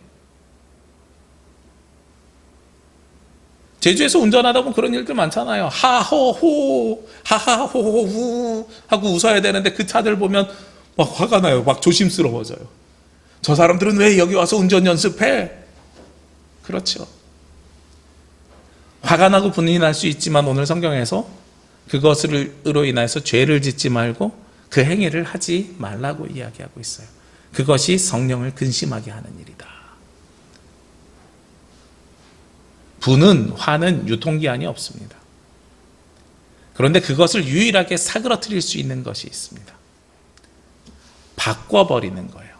A: 제주에서 운전하다 보면 그런 일들 많잖아요. 하호호, 하하호호후 하고 웃어야 되는데 그 차들 보면 막 화가 나요. 막 조심스러워져요. 저 사람들은 왜 여기 와서 운전 연습해? 그렇죠. 화가 나고 분이 날 수 있지만 오늘 성경에서 그것으로 인해서 죄를 짓지 말고 그 행위를 하지 말라고 이야기하고 있어요. 그것이 성령을 근심하게 하는 일이다. 분은, 화는 유통기한이 없습니다. 그런데 그것을 유일하게 사그러뜨릴 수 있는 것이 있습니다. 바꿔버리는 거예요.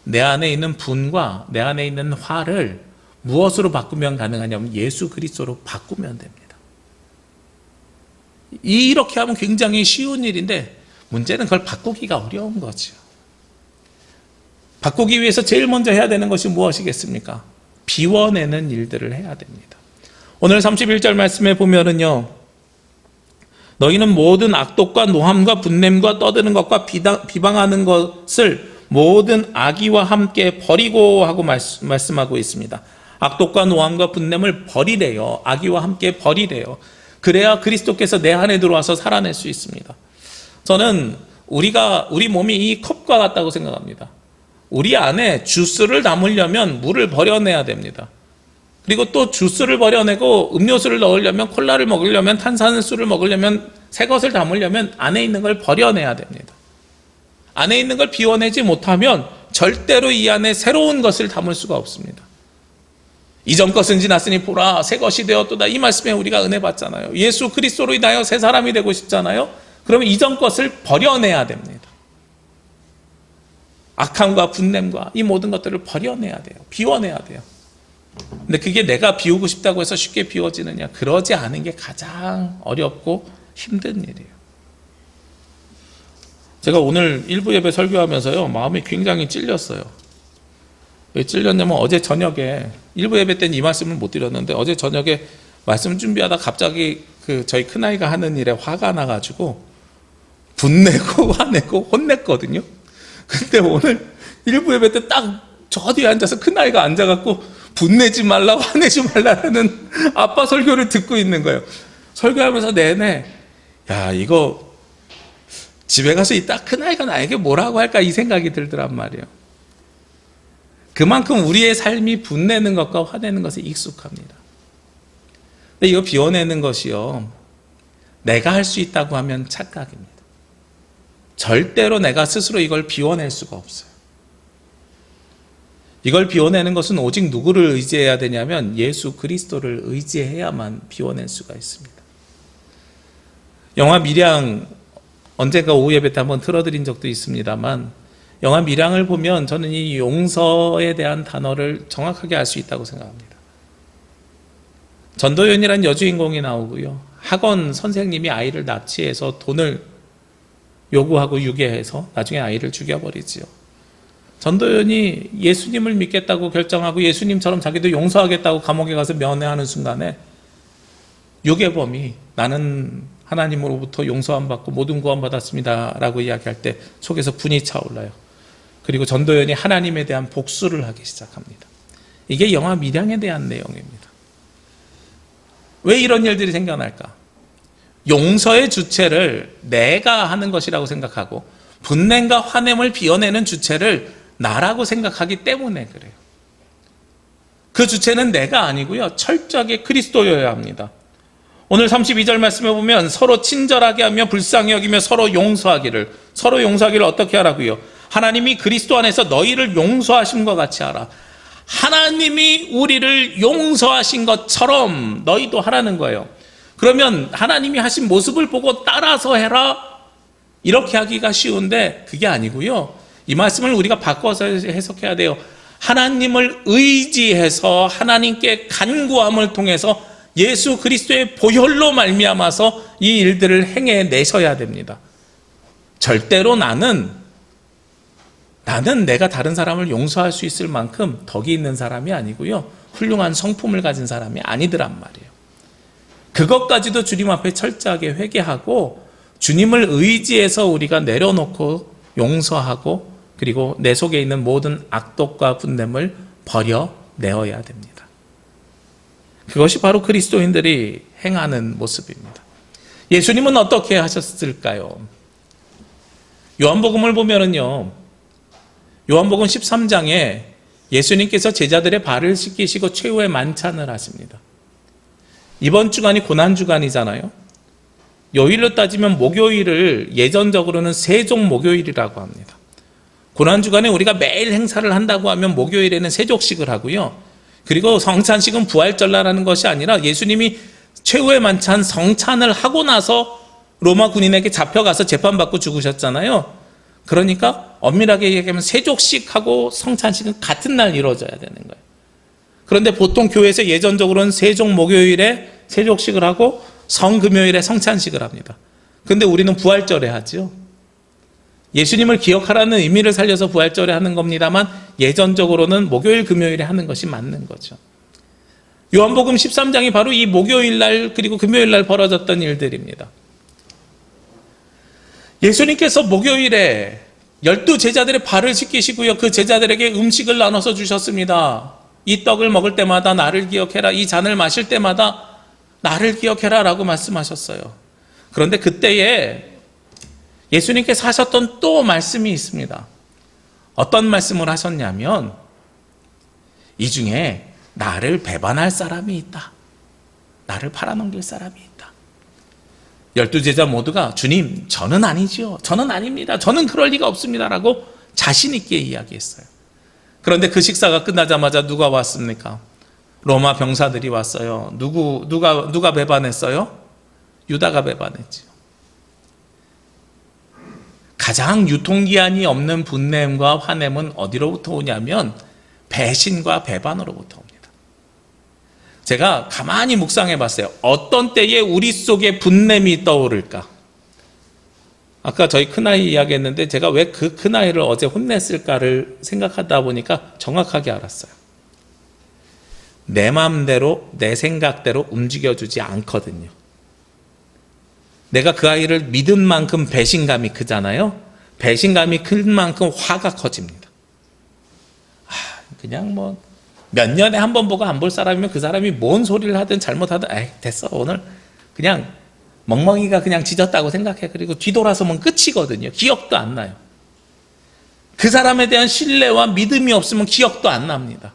A: 내 안에 있는 분과 내 안에 있는 화를 무엇으로 바꾸면 가능하냐면 예수 그리스도로 바꾸면 됩니다. 이렇게 하면 굉장히 쉬운 일인데 문제는 그걸 바꾸기가 어려운 거죠. 바꾸기 위해서 제일 먼저 해야 되는 것이 무엇이겠습니까? 비워내는 일들을 해야 됩니다. 오늘 31절 말씀에 보면은요, 너희는 모든 악독과 노함과 분냄과 떠드는 것과 비방하는 것을 모든 악의와 함께 버리고 하고 말씀하고 있습니다. 악독과 노함과 분냄을 버리래요. 악의와 함께 버리래요. 그래야 그리스도께서 내 안에 들어와서 살아낼 수 있습니다. 저는 우리 몸이 이 컵과 같다고 생각합니다. 우리 안에 주스를 담으려면 물을 버려내야 됩니다. 그리고 또 주스를 버려내고 음료수를 넣으려면, 콜라를 먹으려면, 탄산수를 먹으려면, 새 것을 담으려면 안에 있는 걸 버려내야 됩니다. 안에 있는 걸 비워내지 못하면 절대로 이 안에 새로운 것을 담을 수가 없습니다. 이전 것은 지났으니 보라 새 것이 되었도다. 이 말씀에 우리가 은혜 받잖아요. 예수 그리스도로 인하여 새 사람이 되고 싶잖아요. 그러면 이전 것을 버려내야 됩니다. 악함과 분냄과 이 모든 것들을 버려내야 돼요. 비워내야 돼요. 근데 그게 내가 비우고 싶다고 해서 쉽게 비워지느냐? 그러지 않은 게 가장 어렵고 힘든 일이에요. 제가 오늘 일부 예배 설교하면서요, 마음이 굉장히 찔렸어요. 왜 찔렸냐면 어제 저녁에, 일부 예배 때는 이 말씀을 못 드렸는데 어제 저녁에 말씀 준비하다 갑자기 저희 큰아이가 하는 일에 화가 나가지고 분내고 화내고 혼냈거든요. 근데 오늘 일부 예배 때 딱 저 뒤에 앉아서 큰아이가 앉아갖고 분내지 말라 화내지 말라는 아빠 설교를 듣고 있는 거예요. 설교하면서 내내 야 이거 집에 가서 이따 큰아이가 나에게 뭐라고 할까 이 생각이 들더란 말이에요. 그만큼 우리의 삶이 분내는 것과 화내는 것에 익숙합니다. 근데 이거 비워내는 것이요, 내가 할 수 있다고 하면 착각입니다. 절대로 내가 스스로 이걸 비워낼 수가 없어요. 이걸 비워내는 것은 오직 누구를 의지해야 되냐면 예수 그리스도를 의지해야만 비워낼 수가 있습니다. 영화 밀양 언젠가 오후 예배 때 한번 틀어드린 적도 있습니다만, 영화 밀양을 보면 저는 이 용서에 대한 단어를 정확하게 알 수 있다고 생각합니다. 전도연이라는 여주인공이 나오고요, 학원 선생님이 아이를 납치해서 돈을 요구하고 유괴해서 나중에 아이를 죽여버리지요. 전도연이 예수님을 믿겠다고 결정하고 예수님처럼 자기도 용서하겠다고 감옥에 가서 면회하는 순간에 유괴범이 나는 하나님으로부터 용서함 받고 모든 구원 받았습니다 라고 이야기할 때 속에서 분이 차올라요. 그리고 전도연이 하나님에 대한 복수를 하기 시작합니다. 이게 영화 밀양에 대한 내용입니다. 왜 이런 일들이 생겨날까? 용서의 주체를 내가 하는 것이라고 생각하고 분냄과 화냄을 비워내는 주체를 나라고 생각하기 때문에 그래요. 그 주체는 내가 아니고요, 철저하게 그리스도여야 합니다. 오늘 32절 말씀에 보면 서로 친절하게 하며 불쌍히 여기며 서로 용서하기를 어떻게 하라고요? 하나님이 그리스도 안에서 너희를 용서하신 것 같이 하라. 하나님이 우리를 용서하신 것처럼 너희도 하라는 거예요. 그러면 하나님이 하신 모습을 보고 따라서 해라, 이렇게 하기가 쉬운데 그게 아니고요, 이 말씀을 우리가 바꿔서 해석해야 돼요. 하나님을 의지해서 하나님께 간구함을 통해서 예수 그리스도의 보혈로 말미암아서 이 일들을 행해내셔야 됩니다. 절대로 나는 내가 다른 사람을 용서할 수 있을 만큼 덕이 있는 사람이 아니고요, 훌륭한 성품을 가진 사람이 아니더란 말이에요. 그것까지도 주님 앞에 철저하게 회개하고 주님을 의지해서 우리가 내려놓고 용서하고 그리고 내 속에 있는 모든 악독과 분냄을 버려내어야 됩니다. 그것이 바로 그리스도인들이 행하는 모습입니다. 예수님은 어떻게 하셨을까요? 요한복음을 보면은요, 요한복음 13장에 예수님께서 제자들의 발을 씻기시고 최후의 만찬을 하십니다. 이번 주간이 고난주간이잖아요. 요일로 따지면 목요일을 예전적으로는 세종 목요일이라고 합니다. 고난주간에 우리가 매일 행사를 한다고 하면 목요일에는 세족식을 하고요, 그리고 성찬식은 부활절날하는 것이 아니라 예수님이 최후의 만찬 성찬을 하고 나서 로마 군인에게 잡혀가서 재판받고 죽으셨잖아요. 그러니까 엄밀하게 얘기하면 세족식하고 성찬식은 같은 날 이루어져야 되는 거예요. 그런데 보통 교회에서 예전적으로는 세종 목요일에 세족식을 하고 성금요일에 성찬식을 합니다. 그런데 우리는 부활절에 하죠. 예수님을 기억하라는 의미를 살려서 부활절에 하는 겁니다만 예전적으로는 목요일 금요일에 하는 것이 맞는 거죠. 요한복음 13장이 바로 이 목요일날 그리고 금요일날 벌어졌던 일들입니다. 예수님께서 목요일에 12제자들의 발을 씻기시고요, 그 제자들에게 음식을 나눠서 주셨습니다. 이 떡을 먹을 때마다 나를 기억해라, 이 잔을 마실 때마다 나를 기억해라 라고 말씀하셨어요. 그런데 그때에 예수님께서 하셨던 또 말씀이 있습니다. 어떤 말씀을 하셨냐면, 이 중에 나를 배반할 사람이 있다, 나를 팔아넘길 사람이 있다. 12제자 모두가 주님, 저는 아니지요, 저는 아닙니다, 저는 그럴 리가 없습니다 라고 자신 있게 이야기했어요. 그런데 그 식사가 끝나자마자 누가 왔습니까? 로마 병사들이 왔어요. 누가 배반했어요? 유다가 배반했지요. 가장 유통기한이 없는 분냄과 화냄은 어디로부터 오냐면 배신과 배반으로부터 옵니다. 제가 가만히 묵상해 봤어요. 어떤 때에 우리 속에 분냄이 떠오를까? 아까 저희 큰아이 이야기했는데 제가 왜 그 큰아이를 어제 혼냈을까를 생각하다 보니까 정확하게 알았어요. 내 마음대로 내 생각대로 움직여주지 않거든요. 내가 그 아이를 믿은 만큼 배신감이 크잖아요. 배신감이 큰 만큼 화가 커집니다. 그냥 뭐 몇 년에 한 번 보고 안 볼 사람이면 그 사람이 뭔 소리를 하든 잘못하든 됐어, 오늘 그냥 멍멍이가 그냥 짖었다고 생각해. 그리고 뒤돌아서면 끝이거든요. 기억도 안 나요. 그 사람에 대한 신뢰와 믿음이 없으면 기억도 안 납니다.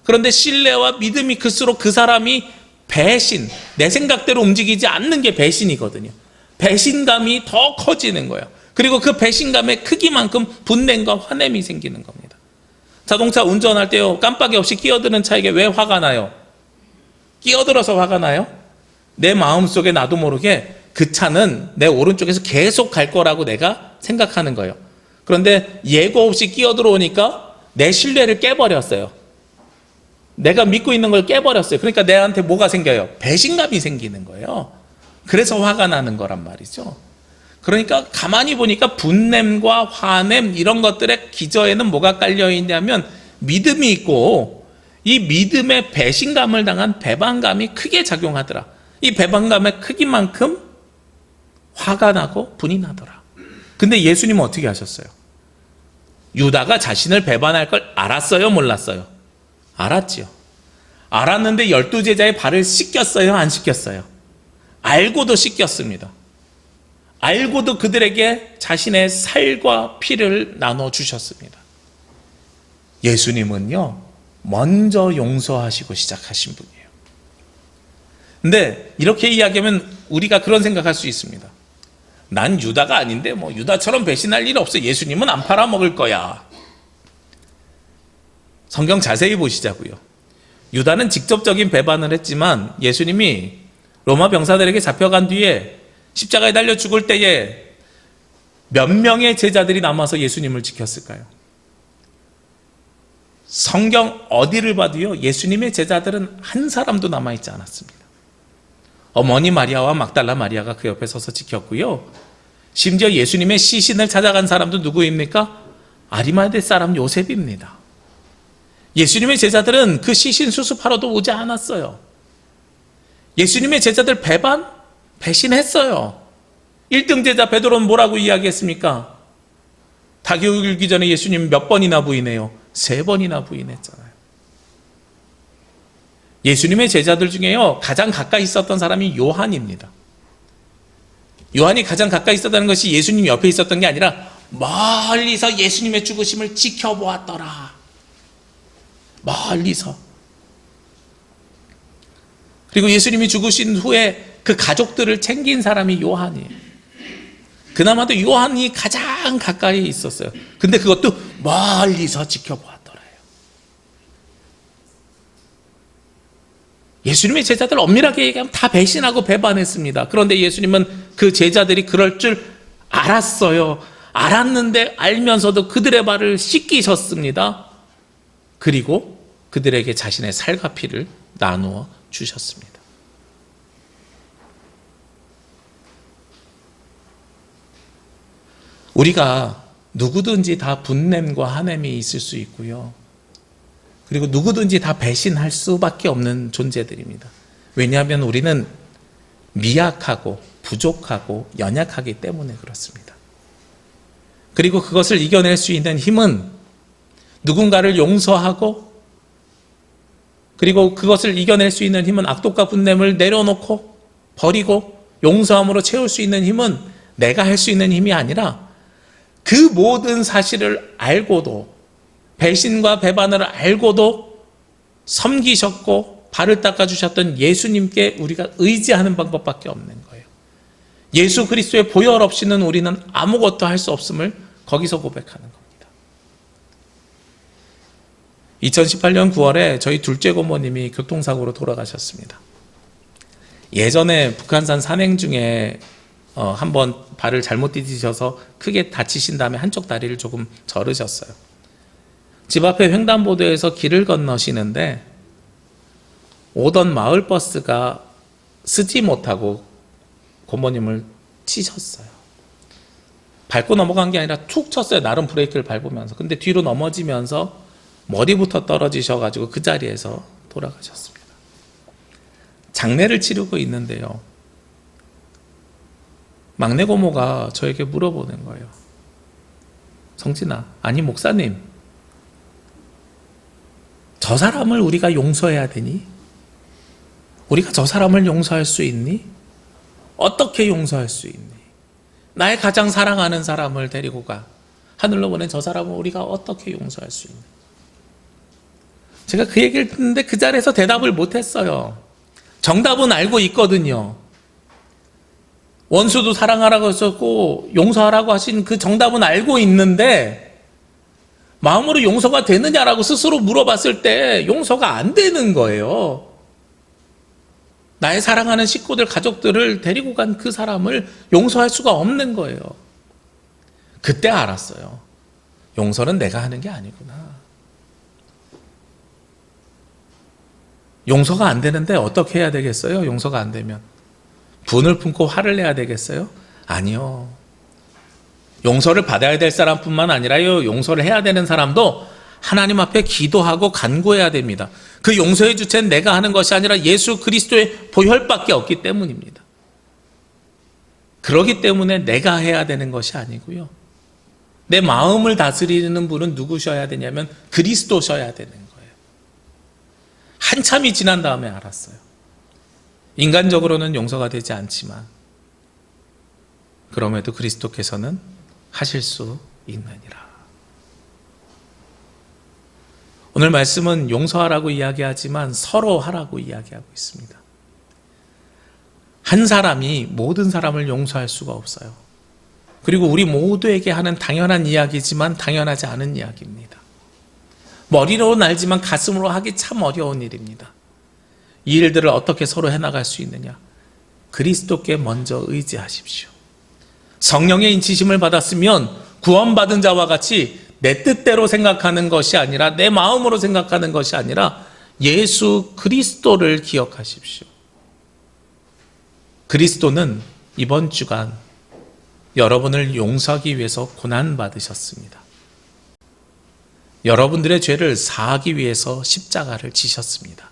A: 그런데 신뢰와 믿음이 클수록 그 사람이 배신, 내 생각대로 움직이지 않는 게 배신이거든요. 배신감이 더 커지는 거예요. 그리고 그 배신감의 크기만큼 분냄과 화냄이 생기는 겁니다. 자동차 운전할 때요, 깜빡이 없이 끼어드는 차에게 왜 화가 나요? 끼어들어서 화가 나요? 내 마음속에 나도 모르게 그 차는 내 오른쪽에서 계속 갈 거라고 내가 생각하는 거예요. 그런데 예고 없이 끼어들어오니까 내 신뢰를 깨버렸어요. 내가 믿고 있는 걸 깨버렸어요. 그러니까 내한테 뭐가 생겨요? 배신감이 생기는 거예요. 그래서 화가 나는 거란 말이죠. 그러니까 가만히 보니까 분냄과 화냄 이런 것들의 기저에는 뭐가 깔려 있냐면 믿음이 있고, 이 믿음에 배신감을 당한 배반감이 크게 작용하더라. 이 배반감의 크기만큼 화가 나고 분이 나더라. 근데 예수님은 어떻게 하셨어요? 유다가 자신을 배반할 걸 알았어요, 몰랐어요? 알았지요. 알았는데 12제자의 발을 씻겼어요, 안 씻겼어요? 알고도 씻겼습니다. 알고도 그들에게 자신의 살과 피를 나눠주셨습니다. 예수님은요, 먼저 용서하시고 시작하신 분이에요. 근데 이렇게 이야기하면 우리가 그런 생각할 수 있습니다. 난 유다가 아닌데 뭐 유다처럼 배신할 일 없어. 예수님은 안 팔아먹을 거야. 성경 자세히 보시자고요. 유다는 직접적인 배반을 했지만 예수님이 로마 병사들에게 잡혀간 뒤에 십자가에 달려 죽을 때에 몇 명의 제자들이 남아서 예수님을 지켰을까요? 성경 어디를 봐도요, 예수님의 제자들은 한 사람도 남아있지 않았습니다. 어머니 마리아와 막달라 마리아가 그 옆에 서서 지켰고요. 심지어 예수님의 시신을 찾아간 사람도 누구입니까? 아리마대 사람 요셉입니다. 예수님의 제자들은 그 시신 수습하러도 오지 않았어요. 예수님의 제자들 배신했어요. 1등 제자 베드로는 뭐라고 이야기했습니까? 다교육 일기 전에 예수님 몇 번이나 부인해요? 3번이나 부인했잖아요. 예수님의 제자들 중에요, 가장 가까이 있었던 사람이 요한입니다. 요한이 가장 가까이 있었다는 것이 예수님 옆에 있었던 게 아니라 멀리서 예수님의 죽으심을 지켜보았더라. 멀리서. 그리고 예수님이 죽으신 후에 그 가족들을 챙긴 사람이 요한이에요. 그나마도 요한이 가장 가까이 있었어요. 근데 그것도 멀리서 지켜보았더라요. 예수님의 제자들 엄밀하게 얘기하면 다 배신하고 배반했습니다. 그런데 예수님은 그 제자들이 그럴 줄 알았어요. 알았는데 알면서도 그들의 발을 씻기셨습니다. 그리고 그들에게 자신의 살과 피를 나누어 주셨습니다. 우리가 누구든지 다 분냄과 한냄이 있을 수 있고요. 그리고 누구든지 다 배신할 수밖에 없는 존재들입니다. 왜냐하면 우리는 미약하고 부족하고 연약하기 때문에 그렇습니다. 그리고 그것을 이겨낼 수 있는 힘은 누군가를 용서하고, 그리고 그것을 이겨낼 수 있는 힘은 악독과 분냄을 내려놓고 버리고 용서함으로 채울 수 있는 힘은 내가 할 수 있는 힘이 아니라 그 모든 사실을 알고도, 배신과 배반을 알고도 섬기셨고 발을 닦아주셨던 예수님께 우리가 의지하는 방법밖에 없는 거예요. 예수 그리스도의 보혈 없이는 우리는 아무것도 할 수 없음을 거기서 고백하는 겁니다. 2018년 9월에 저희 둘째 고모님이 교통사고로 돌아가셨습니다. 예전에 북한산 산행 중에 한번 발을 잘못 디디셔서 크게 다치신 다음에 한쪽 다리를 조금 저르셨어요. 집 앞에 횡단보도에서 길을 건너시는데 오던 마을버스가 쓰지 못하고 고모님을 치셨어요. 밟고 넘어간 게 아니라 툭 쳤어요. 나름 브레이크를 밟으면서. 근데 뒤로 넘어지면서 머리부터 떨어지셔가지고 그 자리에서 돌아가셨습니다. 장례를 치르고 있는데요, 막내 고모가 저에게 물어보는 거예요. 성진아, 아니 목사님, 저 사람을 우리가 용서해야 되니? 우리가 저 사람을 용서할 수 있니? 어떻게 용서할 수 있니? 나의 가장 사랑하는 사람을 데리고 가. 하늘로 보낸 저 사람을 우리가 어떻게 용서할 수 있니? 제가 그 얘기를 듣는데 그 자리에서 대답을 못했어요. 정답은 알고 있거든요. 원수도 사랑하라고 하셨고 용서하라고 하신 그 정답은 알고 있는데 마음으로 용서가 되느냐라고 스스로 물어봤을 때 용서가 안 되는 거예요. 나의 사랑하는 식구들, 가족들을 데리고 간 그 사람을 용서할 수가 없는 거예요. 그때 알았어요. 용서는 내가 하는 게 아니구나. 용서가 안 되는데 어떻게 해야 되겠어요? 용서가 안 되면 분을 품고 화를 내야 되겠어요? 아니요. 용서를 받아야 될 사람뿐만 아니라요, 용서를 해야 되는 사람도 하나님 앞에 기도하고 간구해야 됩니다. 그 용서의 주체는 내가 하는 것이 아니라 예수 그리스도의 보혈밖에 없기 때문입니다. 그렇기 때문에 내가 해야 되는 것이 아니고요, 내 마음을 다스리는 분은 누구셔야 되냐면 그리스도셔야 되는 거예요. 한참이 지난 다음에 알았어요. 인간적으로는 용서가 되지 않지만 그럼에도 그리스도께서는 하실 수 있느니라. 오늘 말씀은 용서하라고 이야기하지만 서로 하라고 이야기하고 있습니다. 한 사람이 모든 사람을 용서할 수가 없어요. 그리고 우리 모두에게 하는 당연한 이야기지만 당연하지 않은 이야기입니다. 머리로는 알지만 가슴으로 하기 참 어려운 일입니다. 이 일들을 어떻게 서로 해나갈 수 있느냐? 그리스도께 먼저 의지하십시오. 성령의 인치심을 받았으면 구원받은 자와 같이 내 뜻대로 생각하는 것이 아니라 내 마음으로 생각하는 것이 아니라 예수 그리스도를 기억하십시오. 그리스도는 이번 주간 여러분을 용서하기 위해서 고난받으셨습니다. 여러분들의 죄를 사하기 위해서 십자가를 지셨습니다.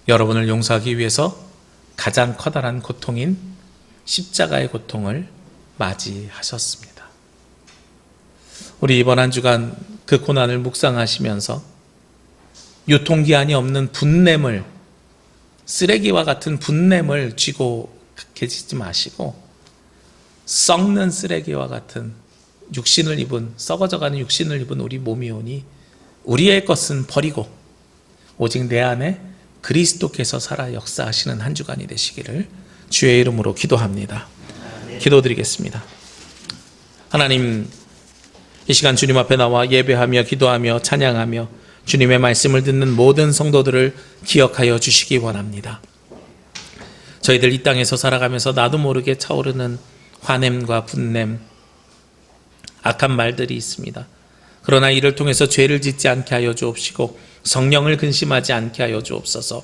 A: 여러분을 용서하기 위해서 가장 커다란 고통인 십자가의 고통을 맞이하셨습니다. 우리 이번 한 주간 그 고난을 묵상하시면서 유통기한이 없는 분냄을, 쓰레기와 같은 분냄을 쥐고 계시지 마시고 썩는 쓰레기와 같은 육신을 입은, 썩어져가는 육신을 입은 우리 몸이 오니 우리의 것은 버리고 오직 내 안에 그리스도께서 살아 역사하시는 한 주간이 되시기를 주의 이름으로 기도합니다. 기도드리겠습니다. 하나님, 이 시간 주님 앞에 나와 예배하며 기도하며 찬양하며 주님의 말씀을 듣는 모든 성도들을 기억하여 주시기 원합니다. 저희들 이 땅에서 살아가면서 나도 모르게 차오르는 화냄과 분냄, 악한 말들이 있습니다. 그러나 이를 통해서 죄를 짓지 않게 하여 주옵시고 성령을 근심하지 않게 하여 주옵소서.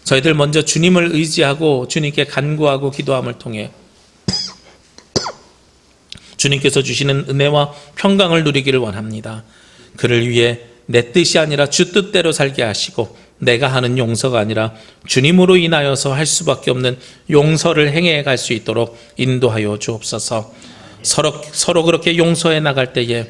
A: 저희들 먼저 주님을 의지하고 주님께 간구하고 기도함을 통해 주님께서 주시는 은혜와 평강을 누리기를 원합니다. 그를 위해 내 뜻이 아니라 주 뜻대로 살게 하시고 내가 하는 용서가 아니라 주님으로 인하여서 할 수밖에 없는 용서를 행해 갈 수 있도록 인도하여 주옵소서. 서로 그렇게 용서해 나갈 때에,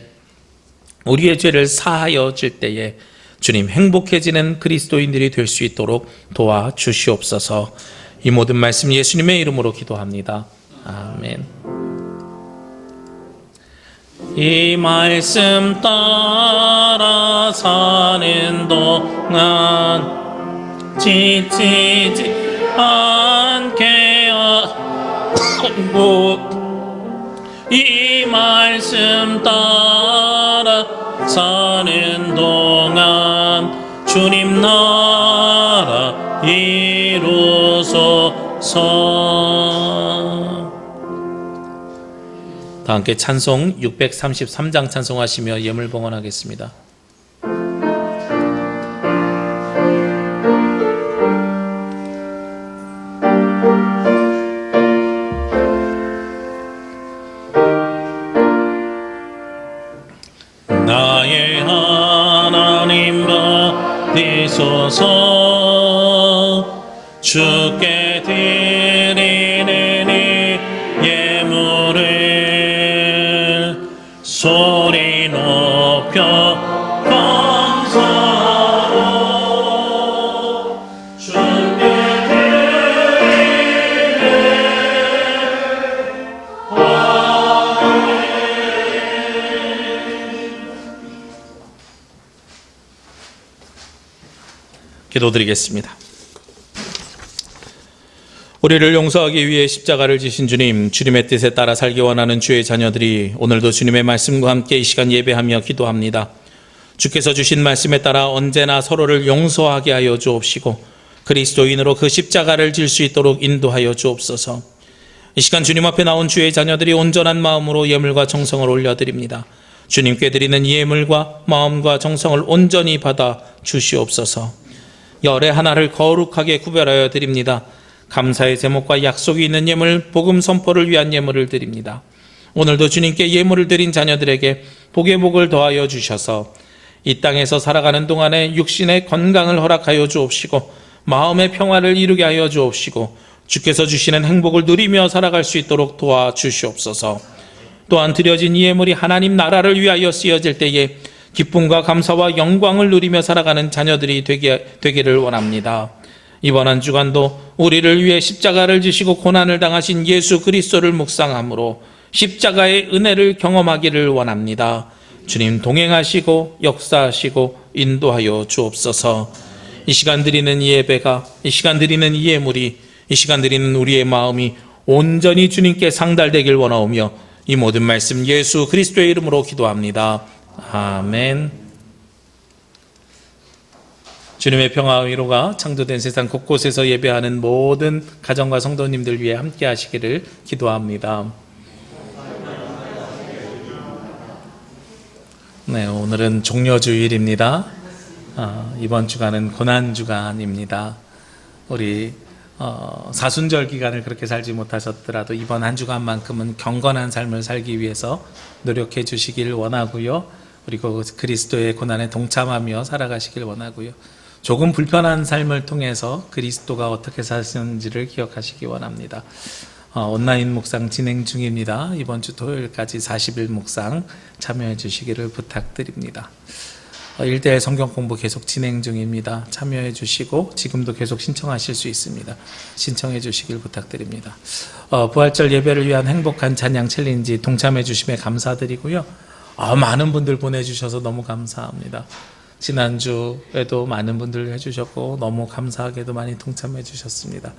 A: 우리의 죄를 사하여 질 때에 주님 행복해지는 그리스도인들이 될 수 있도록 도와주시옵소서. 이 모든 말씀 예수님의 이름으로 기도합니다. 아멘. 이 말씀 따라 사는 동안 지치지 않게 하고, 이 말씀 따라 사는 동안 주님 나라 이루소서. 다 함께 찬송 633장 찬송하시며 예물 봉헌하겠습니다. 나의 하나님 받으소서. 주께 드리는 이 예물을 소리 높여 감사하오. 주께 기도드리겠습니다. 우리를 용서하기 위해 십자가를 지신 주님, 주님의 뜻에 따라 살기 원하는 주의 자녀들이 오늘도 주님의 말씀과 함께 이 시간 예배하며 기도합니다. 주께서 주신 말씀에 따라 언제나 서로를 용서하게 하여 주옵시고 그리스도인으로 그 십자가를 질 수 있도록 인도하여 주옵소서. 이 시간 주님 앞에 나온 주의 자녀들이 온전한 마음으로 예물과 정성을 올려드립니다. 주님께 드리는 예물과 마음과 정성을 온전히 받아 주시옵소서. 열의 하나를 거룩하게 구별하여 드립니다. 감사의 제목과 약속이 있는 예물, 복음 선포를 위한 예물을 드립니다. 오늘도 주님께 예물을 드린 자녀들에게 복의 복을 더하여 주셔서 이 땅에서 살아가는 동안에 육신의 건강을 허락하여 주옵시고 마음의 평화를 이루게 하여 주옵시고 주께서 주시는 행복을 누리며 살아갈 수 있도록 도와주시옵소서. 또한 드려진 이 예물이 하나님 나라를 위하여 쓰여질 때에 기쁨과 감사와 영광을 누리며 살아가는 자녀들이 되기를 원합니다. 이번 한 주간도 우리를 위해 십자가를 지시고 고난을 당하신 예수 그리스도를 묵상함으로 십자가의 은혜를 경험하기를 원합니다. 주님 동행하시고 역사하시고 인도하여 주옵소서. 이 시간 드리는 이 예배가, 이 시간 드리는 이 예물이, 이 시간 드리는 우리의 마음이 온전히 주님께 상달되길 원하오며 이 모든 말씀 예수 그리스도의 이름으로 기도합니다. 아멘. 주님의 평화와 위로가 창조된 세상 곳곳에서 예배하는 모든 가정과 성도님들 위해 함께 하시기를 기도합니다. 네, 오늘은 종려주일입니다. 이번 주간은 고난주간입니다. 우리 사순절 기간을 그렇게 살지 못하셨더라도 이번 한 주간만큼은 경건한 삶을 살기 위해서 노력해 주시길 원하고요. 그리고 그리스도의 고난에 동참하며 살아가시길 원하고요. 조금 불편한 삶을 통해서 그리스도가 어떻게 사셨는지를 기억하시기 원합니다. 온라인 묵상 진행 중입니다. 이번 주 토요일까지 40일 묵상 참여해 주시기를 부탁드립니다. 1대1 성경 공부 계속 진행 중입니다. 참여해 주시고 지금도 계속 신청하실 수 있습니다. 신청해 주시길 부탁드립니다. 부활절 예배를 위한 행복한 찬양 챌린지 동참해 주심에 감사드리고요. 많은 분들 보내주셔서 너무 감사합니다. 지난주에도 많은 분들 해주셨고 너무 감사하게도 많이 동참해 주셨습니다.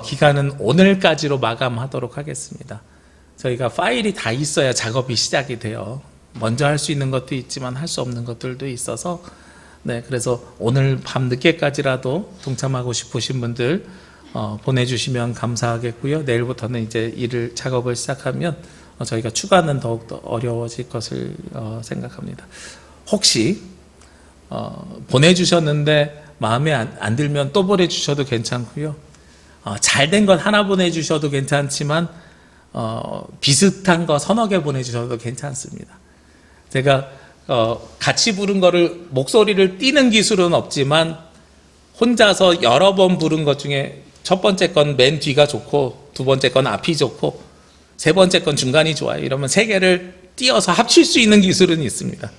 A: 기간은 오늘까지로 마감하도록 하겠습니다. 저희가 파일이 다 있어야 작업이 시작이 돼요. 먼저 할 수 있는 것도 있지만 할 수 없는 것들도 있어서 그래서 오늘 밤 늦게까지라도 동참하고 싶으신 분들 보내주시면 감사하겠고요. 내일부터는 이제 작업을 시작하면 저희가 추가는 더욱더 어려워질 것을 생각합니다. 혹시 보내주셨는데 마음에 안 들면 또 보내주셔도 괜찮고요. 잘된 것 하나 보내주셔도 괜찮지만 비슷한 거 서너 개 보내주셔도 괜찮습니다. 제가 같이 부른 거를 목소리를 띄는 기술은 없지만 혼자서 여러 번 부른 것 중에 첫 번째 건 맨 뒤가 좋고 두 번째 건 앞이 좋고 세 번째 건 중간이 좋아요. 이러면 세 개를 띄어서 합칠 수 있는 기술은 있습니다.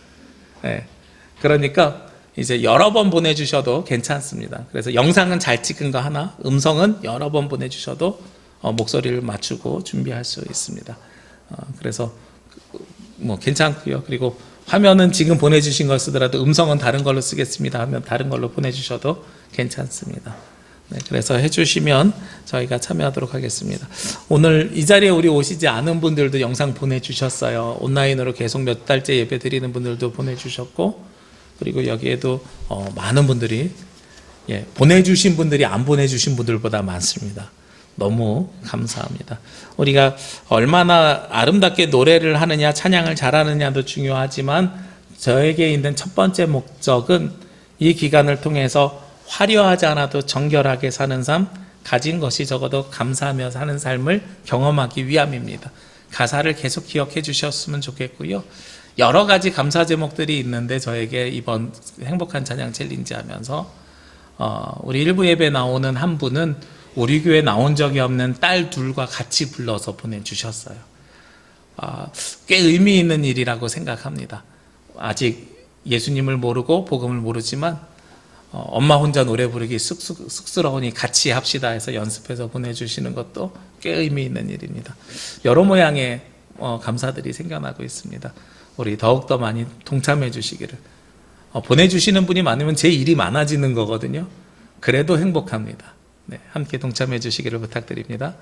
A: 그러니까 이제 여러 번 보내주셔도 괜찮습니다. 그래서 영상은 잘 찍은 거 하나, 음성은 여러 번 보내주셔도 목소리를 맞추고 준비할 수 있습니다. 그래서 뭐 괜찮고요. 그리고 화면은 지금 보내주신 걸 쓰더라도 음성은 다른 걸로 쓰겠습니다 하면 다른 걸로 보내주셔도 괜찮습니다. 그래서 해주시면 저희가 참여하도록 하겠습니다. 오늘 이 자리에 우리 오시지 않은 분들도 영상 보내주셨어요. 온라인으로 계속 몇 달째 예배 드리는 분들도 보내주셨고, 그리고 여기에도 많은 분들이 보내주신 분들이 안 보내주신 분들보다 많습니다. 너무 감사합니다. 우리가 얼마나 아름답게 노래를 하느냐, 찬양을 잘하느냐도 중요하지만 저에게 있는 첫 번째 목적은 이 기간을 통해서 화려하지 않아도 정결하게 사는 삶, 가진 것이 적어도 감사하며 사는 삶을 경험하기 위함입니다. 가사를 계속 기억해 주셨으면 좋겠고요. 여러 가지 감사 제목들이 있는데 저에게 이번 행복한 찬양 챌린지 하면서 우리 일부 예배 나오는 한 분은 우리 교회 나온 적이 없는 딸 둘과 같이 불러서 보내주셨어요. 꽤 의미 있는 일이라고 생각합니다. 아직 예수님을 모르고 복음을 모르지만 엄마 혼자 노래 부르기 쑥스러우니 같이 합시다 해서 연습해서 보내주시는 것도 꽤 의미 있는 일입니다. 여러 모양의 감사들이 생겨나고 있습니다. 우리 더욱더 많이 동참해 주시기를. 보내주시는 분이 많으면 제 일이 많아지는 거거든요. 그래도 행복합니다. 함께 동참해 주시기를 부탁드립니다.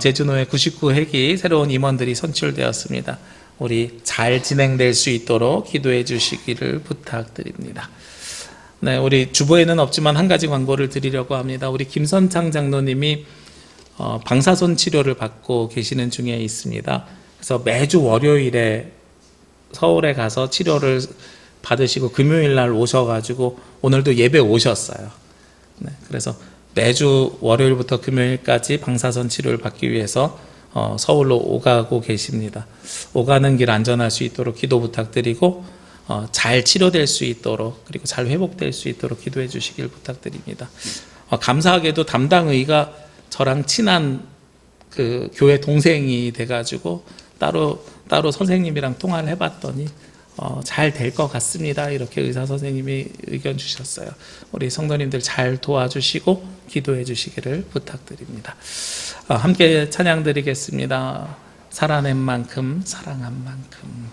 A: 제주노회 99회기 새로운 임원들이 선출되었습니다. 우리 잘 진행될 수 있도록 기도해 주시기를 부탁드립니다. 우리 주보에는 없지만 한 가지 광고를 드리려고 합니다. 우리 김선창 장로님이 방사선 치료를 받고 계시는 중에 있습니다. 그래서 매주 월요일에 서울에 가서 치료를 받으시고 금요일 날 오셔가지고 오늘도 예배 오셨어요. 그래서 매주 월요일부터 금요일까지 방사선 치료를 받기 위해서 서울로 오가고 계십니다. 오가는 길 안전할 수 있도록 기도 부탁드리고 잘 치료될 수 있도록, 그리고 잘 회복될 수 있도록 기도해 주시길 부탁드립니다. 감사하게도 담당의가 저랑 친한 그 교회 동생이 돼가지고 따로 선생님이랑 통화를 해봤더니 잘 될 것 같습니다. 이렇게 의사 선생님이 의견 주셨어요. 우리 성도님들 잘 도와주시고 기도해 주시기를 부탁드립니다. 함께 찬양 드리겠습니다. 살아낸 만큼 사랑한 만큼.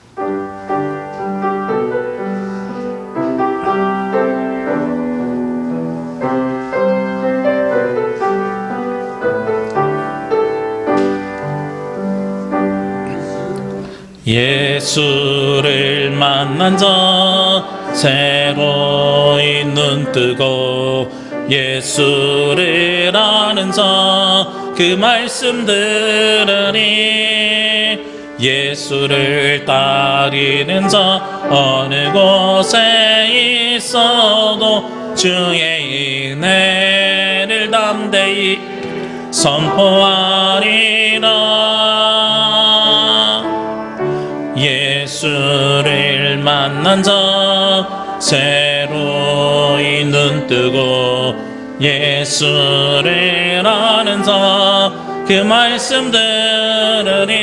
A: 예수를 만난 자 새로이 눈 뜨고 예수를 아는 자 그 말씀 들으니 예수를 따르는 자 어느 곳에 있어도 주의 은혜를 담대히 선포하리라. 예수를 만난 자 새로이 눈 뜨고 예수를 아는 자 그 말씀 들으니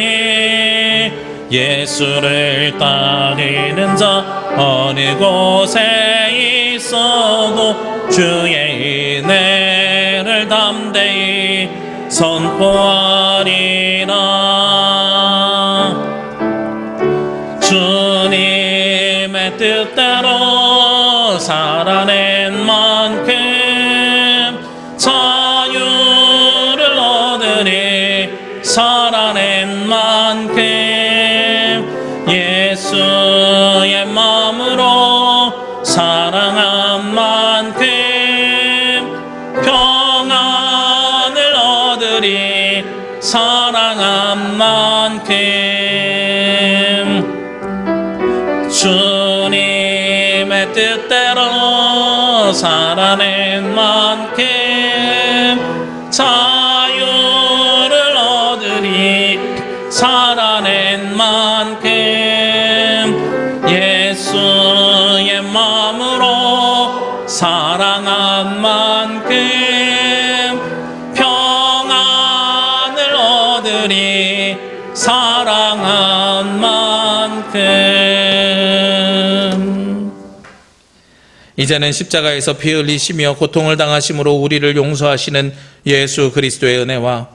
A: 예수를 따르는 자 어느 곳에 있어도 주의 은혜를 담대히 선포하리라. 주님의 뜻대로 살아낸 만큼 자유를 얻으니 살아낸 만큼 예수의 마음으로 사랑한 만큼 평안을 얻으리 사랑한 만큼 주님의 뜻대로 살아낸 만큼 자유를 얻으리 살아낸 만큼 예수의 마음으로 사랑한 만큼 평안을 얻으리 사랑한 만큼. 이제는 십자가에서 피 흘리시며 고통을 당하심으로 우리를 용서하시는 예수 그리스도의 은혜와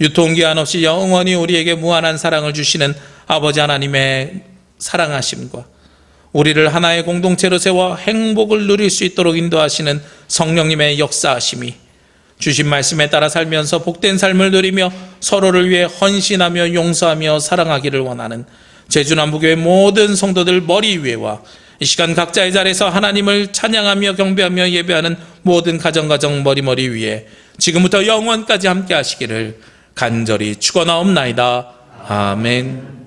A: 유통기한 없이 영원히 우리에게 무한한 사랑을 주시는 아버지 하나님의 사랑하심과 우리를 하나의 공동체로 세워 행복을 누릴 수 있도록 인도하시는 성령님의 역사하심이 주신 말씀에 따라 살면서 복된 삶을 누리며 서로를 위해 헌신하며 용서하며 사랑하기를 원하는 제주남부교회 모든 성도들 머리 위에와 이 시간 각자의 자리에서 하나님을 찬양하며 경배하며 예배하는 모든 가정 머리 위에 지금부터 영원까지 함께 하시기를 간절히 축원하옵나이다. 아멘.